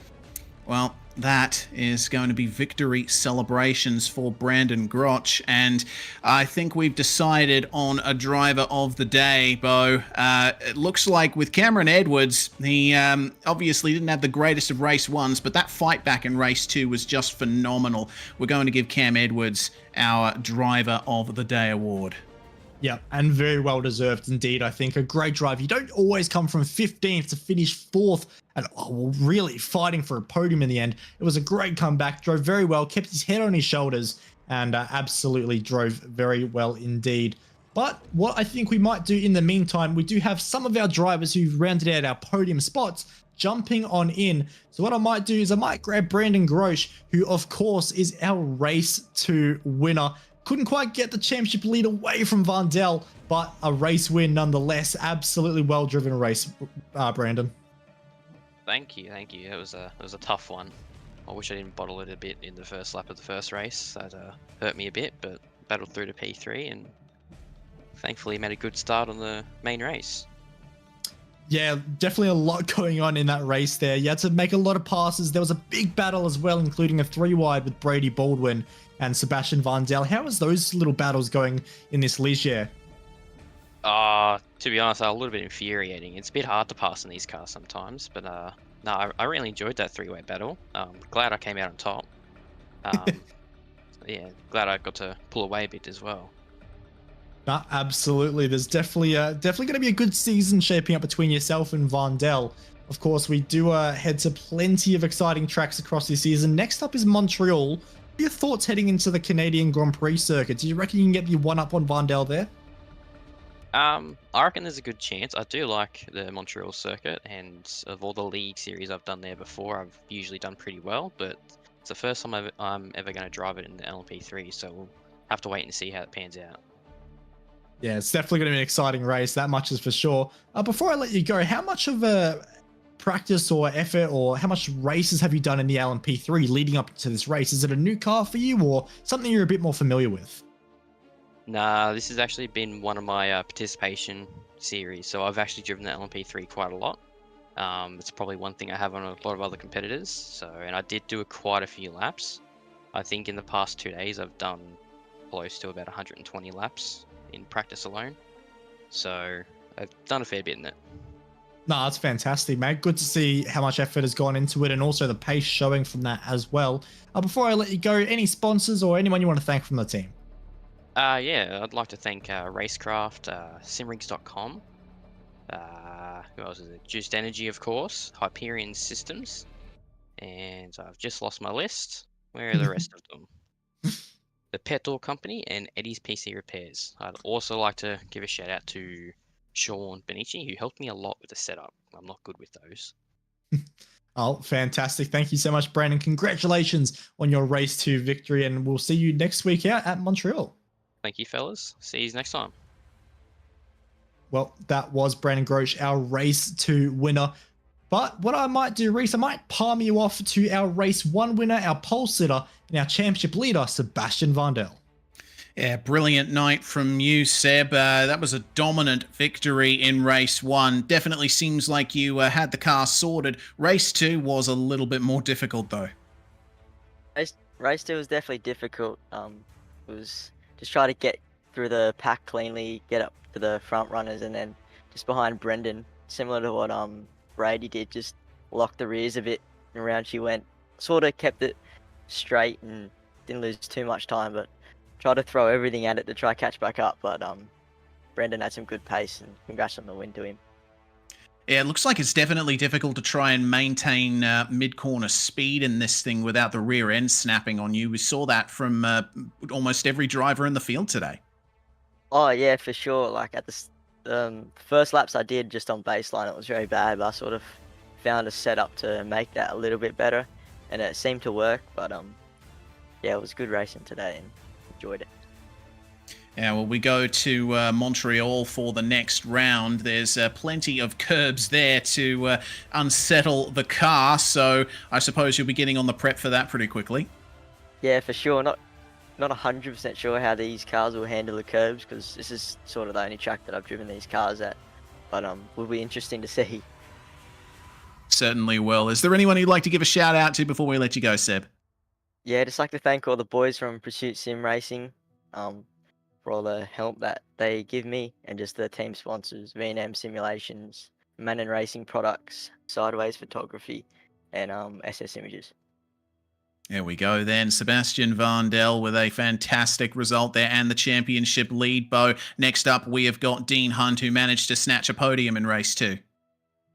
[SPEAKER 3] well, that is going to be victory celebrations for Brandon Groach, and I think we've decided on a driver of the day, Bo. It looks like with Cameron Edwards, he obviously didn't have the greatest of race 1s, but that fight back in race 2 was just phenomenal. We're going to give Cam Edwards our driver of the day award.
[SPEAKER 2] Yeah, and very well deserved indeed. I think a great drive. You don't always come from 15th to finish 4th and really fighting for a podium in the end. It was a great comeback, drove very well, kept his head on his shoulders, and absolutely drove very well indeed. But what I think we might do in the meantime, we do have some of our drivers who've rounded out our podium spots jumping on in. So what I might do is I might grab Brandon Groach, who of course is our race 2 winner. Couldn't quite get the championship lead away from Vandel, but a race win nonetheless. Absolutely well-driven race, Brandon.
[SPEAKER 4] Thank you. It was a tough one. I wish I didn't bottle it a bit in the first lap of the first race. That hurt me a bit, but battled through to P3 and thankfully made a good start on the main race.
[SPEAKER 2] Yeah, definitely a lot going on in that race there. You had to make a lot of passes. There was a big battle as well, including a 3-wide with Brady Baldwin and Sebastian Vandel. How was those little battles going in this Ligier?
[SPEAKER 4] To be honest, a little bit infuriating. It's a bit hard to pass in these cars sometimes, but no, I really enjoyed that 3-way battle. Glad I came out on top. Yeah, glad I got to pull away a bit as well.
[SPEAKER 2] Absolutely. There's definitely going to be a good season shaping up between yourself and Vandel. Of course, we do head to plenty of exciting tracks across this season. Next up is Montreal, Your thoughts heading into the Canadian Grand Prix circuit? Do you reckon you can get the one up on Varndale there?
[SPEAKER 4] I reckon there's a good chance. I do like the Montreal circuit, and of all the league series I've done there before, I've usually done pretty well, but it's the first time I'm ever going to drive it in the LMP3, so we'll have to wait and see how it pans out.
[SPEAKER 2] Yeah, it's definitely going to be an exciting race. That much is for sure. Before I let you go, how much of a practice or effort or how much races have you done in the LMP3 leading up to this race? Is it a new car for you or something you're a bit more familiar with?
[SPEAKER 4] Nah, this has actually been one of my participation series, so I've actually driven the LMP3 quite a lot. It's probably one thing I have on a lot of other competitors. So, and I did do quite a few laps. I think in the past 2 days I've done close to about 120 laps in practice alone. So I've done a fair bit in it.
[SPEAKER 2] No, that's fantastic, mate. Good to see how much effort has gone into it and also the pace showing from that as well. Before I let you go, any sponsors or anyone you want to thank from the team?
[SPEAKER 4] Yeah, I'd like to thank Racecraft, Simrigs.com, who else is it? Juiced Energy, of course, Hyperion Systems, and I've just lost my list. Where are the rest of them? The Pet Door Company and Eddie's PC Repairs. I'd also like to give a shout out to Sean Benici, who helped me a lot with the setup. I'm not good with those.
[SPEAKER 2] Oh, fantastic. Thank you so much, Brandon. Congratulations on your race to victory, and we'll see you next week out at Montreal.
[SPEAKER 4] Thank you, fellas. See you next time.
[SPEAKER 2] Well, that was Brandon Grosh, our race 2 winner. But what I might do, Reese, I might palm you off to our race 1 winner, our pole sitter, and our championship leader, Sebastian Varndale.
[SPEAKER 3] Yeah, brilliant night from you, Seb. That was a dominant victory in race 1. Definitely seems like you had the car sorted. Race 2 was a little bit more difficult, though.
[SPEAKER 5] Race 2 was definitely difficult. It was just try to get through the pack cleanly, get up to the front runners, and then just behind Brendan, similar to what Brady did, just lock the rears a bit, and around she went. Sort of kept it straight and didn't lose too much time, but tried to throw everything at it to try catch back up. But Brendan had some good pace, and congrats on the win to him.
[SPEAKER 3] Yeah, it looks like it's definitely difficult to try and maintain mid-corner speed in this thing without the rear end snapping on you. We saw that from almost every driver in the field today.
[SPEAKER 5] Oh yeah, for sure. Like at the first laps I did just on baseline, it was very bad, but I sort of found a setup to make that a little bit better, and it seemed to work. But yeah, it was good racing today and enjoyed it.
[SPEAKER 3] Yeah, well, we go to Montreal for the next round. There's plenty of curbs there to unsettle the car, so I suppose you'll be getting on the prep for that pretty quickly.
[SPEAKER 5] Yeah, for sure. Not 100% sure how these cars will handle the curbs, because this is sort of the only track that I've driven these cars at. But will be interesting to see.
[SPEAKER 3] Certainly will. Is there anyone you'd like to give a shout out to before we let you go, Seb?
[SPEAKER 5] Yeah, just like to thank all the boys from Pursuit Sim Racing for all the help that they give me, and just the team sponsors, V&M Simulations, Mannon Racing Products, Sideways Photography, and SS Images.
[SPEAKER 3] There we go then. Sebastian Varndale with a fantastic result there and the championship lead, Bo. Next up, we have got Dean Hunt, who managed to snatch a podium in race 2.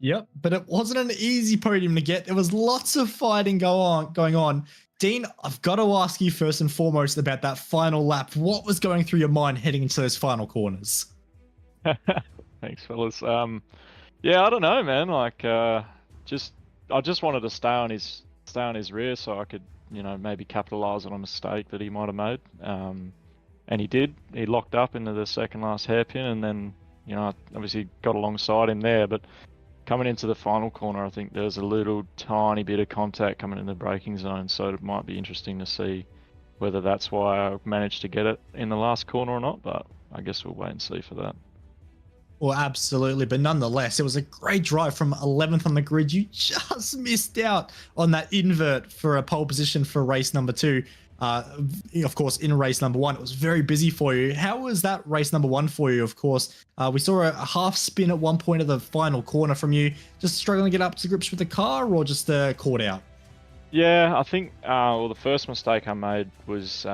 [SPEAKER 2] Yep, but it wasn't an easy podium to get. There was lots of fighting going on. Dean, I've got to ask you first and foremost about that final lap. What was going through your mind heading into those final corners?
[SPEAKER 6] Thanks, fellas. Yeah, I don't know, man. Like, I just wanted to stay on his rear so I could, maybe capitalize on a mistake that he might have made. And he did. He locked up into the second last hairpin, and then, I obviously got alongside him there. But coming into the final corner, I think there's a little tiny bit of contact coming in the braking zone, so it might be interesting to see whether that's why I managed to get it in the last corner or not, but I guess we'll wait and see for that.
[SPEAKER 2] Well, absolutely, but nonetheless, it was a great drive from 11th on the grid. You just missed out on that invert for a pole position for race number 2. Of course, in race number 1, it was very busy for you. How was that race number 1 for you? Of course, we saw a half spin at one point of the final corner from you. Just struggling to get up to grips with the car, or just caught out?
[SPEAKER 6] Yeah, I think the first mistake I made was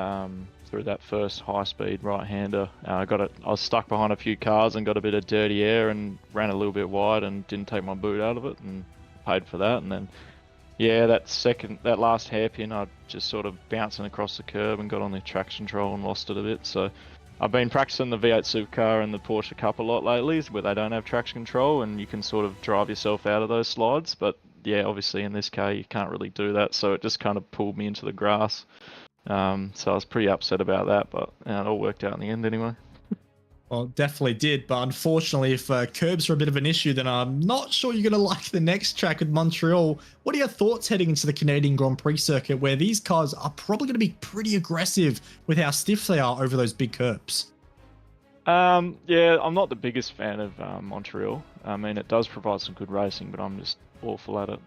[SPEAKER 6] through that first high-speed right-hander. I was stuck behind a few cars and got a bit of dirty air and ran a little bit wide and didn't take my boot out of it and paid for that. And then Yeah, that last hairpin, I just sort of bouncing across the curb and got on the traction control and lost it a bit. So I've been practicing the V8 Supercar and the Porsche Cup a lot lately, where they don't have traction control and you can sort of drive yourself out of those slides. But yeah, obviously in this car you can't really do that, so it just kind of pulled me into the grass. So I was pretty upset about that, but it all worked out in the end anyway.
[SPEAKER 2] Well, definitely did, but unfortunately, if curbs are a bit of an issue, then I'm not sure you're going to like the next track with Montreal. What are your thoughts heading into the Canadian Grand Prix circuit, where these cars are probably going to be pretty aggressive with how stiff they are over those big curbs?
[SPEAKER 6] Yeah, I'm not the biggest fan of Montreal. I mean, it does provide some good racing, but I'm just awful at it.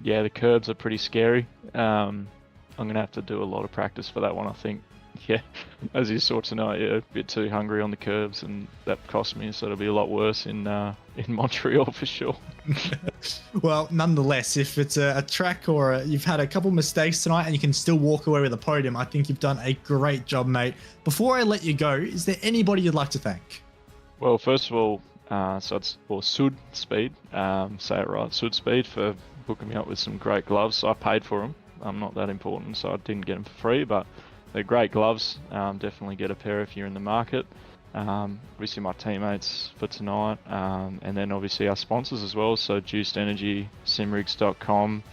[SPEAKER 6] Yeah, the curbs are pretty scary. I'm going to have to do a lot of practice for that one, I think. Yeah, as you saw tonight, yeah, a bit too hungry on the curves, and that cost me, so it'll be a lot worse in Montreal for sure.
[SPEAKER 2] Well, nonetheless, if it's a track or you've had a couple mistakes tonight and you can still walk away with a podium, I think you've done a great job, mate. Before I let you go, is there anybody you'd like to thank?
[SPEAKER 6] Well, first of all, Südspeed, say it right, Südspeed, for hooking me up with some great gloves. I paid for them. I'm not that important, so I didn't get them for free, but they're great gloves. Definitely get a pair if you're in the market. Obviously my teammates for tonight, and then obviously our sponsors as well. So Juiced Energy, Simrigs.com,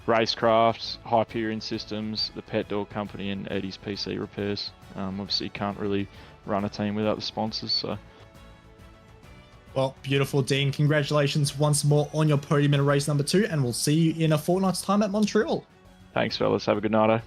[SPEAKER 6] Racecraft, Hyperion Systems, the Pet Dog Company, and Eddie's PC Repairs. Obviously you can't really run a team without the sponsors. So.
[SPEAKER 2] Well, beautiful, Dean. Congratulations once more on your podium in race number 2, and we'll see you in a fortnight's time at Montreal.
[SPEAKER 6] Thanks, fellas. Have a good night.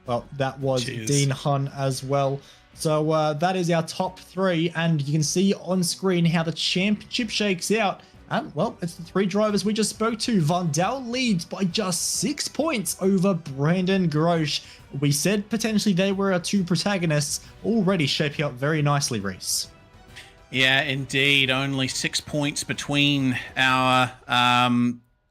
[SPEAKER 2] Well, that was
[SPEAKER 3] Cheers.
[SPEAKER 2] Dean Hun as well. So that is our top 3, and you can see on screen how the championship shakes out. And, well, it's the 3 drivers we just spoke to. Van Dal leads by just 6 points over Brandon Grosch. We said potentially they were our 2 protagonists, already shaping up very nicely, Reese.
[SPEAKER 3] Yeah, indeed. Only 6 points between our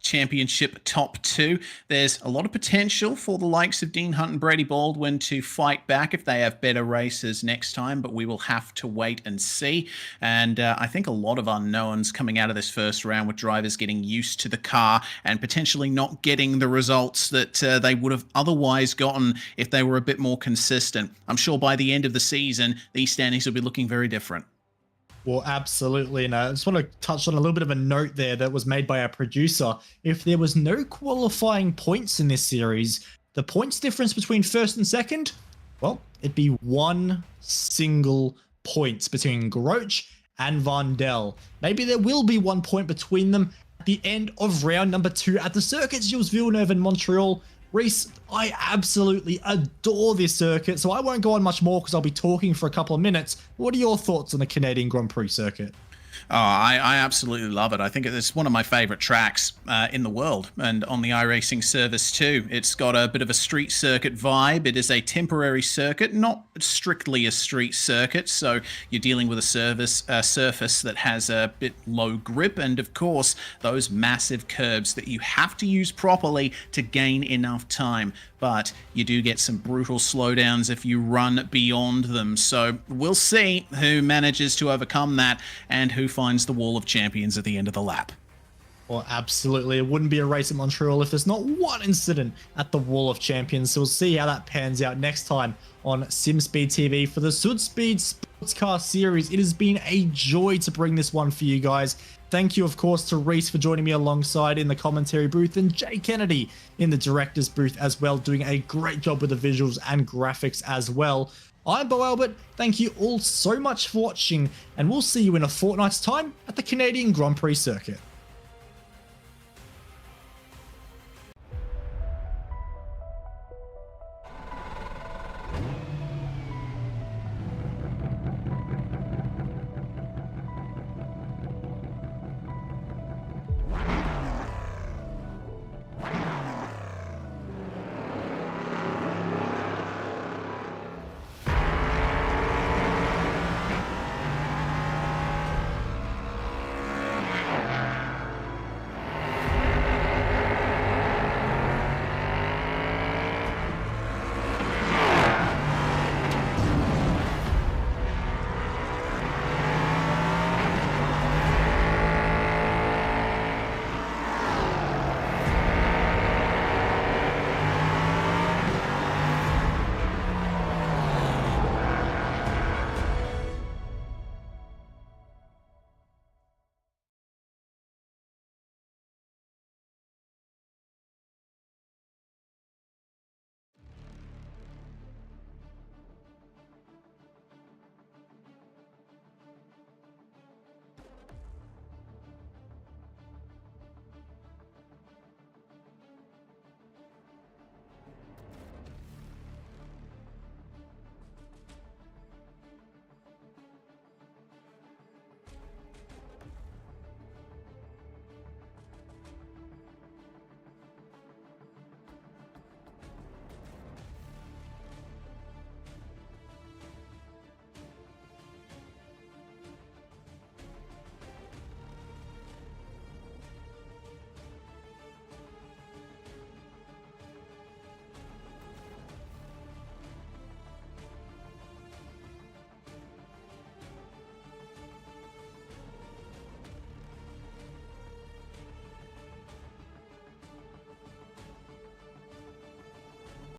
[SPEAKER 3] championship top 2. There's a lot of potential for the likes of Dean Hunt and Brady Baldwin to fight back if they have better races next time, but we will have to wait and see. And I think a lot of unknowns coming out of this first round, with drivers getting used to the car and potentially not getting the results that they would have otherwise gotten if they were a bit more consistent. I'm sure by the end of the season, these standings will be looking very different.
[SPEAKER 2] Well, absolutely. And I just want to touch on a little bit of a note there that was made by our producer. If there was no qualifying points in this series, the points difference between first and second, well, it'd be 1 single point between Grosch and Van Dal. Maybe there will be 1 point between them at the end of round number 2 at the circuits Gilles Villeneuve in Montreal. Reese, I absolutely adore this circuit, so I won't go on much more because I'll be talking for a couple of minutes. What are your thoughts on the Canadian Grand Prix circuit?
[SPEAKER 3] Oh, I absolutely love it. I think it's one of my favorite tracks in the world, and on the iRacing service too. It's got a bit of a street circuit vibe. It is a temporary circuit, not strictly a street circuit, so you're dealing with a surface that has a bit low grip, and of course those massive curbs that you have to use properly to gain enough time. But you do get some brutal slowdowns if you run beyond them. So we'll see who manages to overcome that and who finds the wall of champions at the end of the lap.
[SPEAKER 2] Well, absolutely. It wouldn't be a race at Montreal if there's not one incident at the Wall of Champions. So we'll see how that pans out next time on SimSpeed TV for the Südspeed Sportscar Series. It has been a joy to bring this one for you guys. Thank you, of course, to Reese for joining me alongside in the commentary booth, and Jay Kennedy in the director's booth as well, doing a great job with the visuals and graphics as well. I'm Bo Albert. Thank you all so much for watching, and we'll see you in a fortnight's time at the Canadian Grand Prix circuit.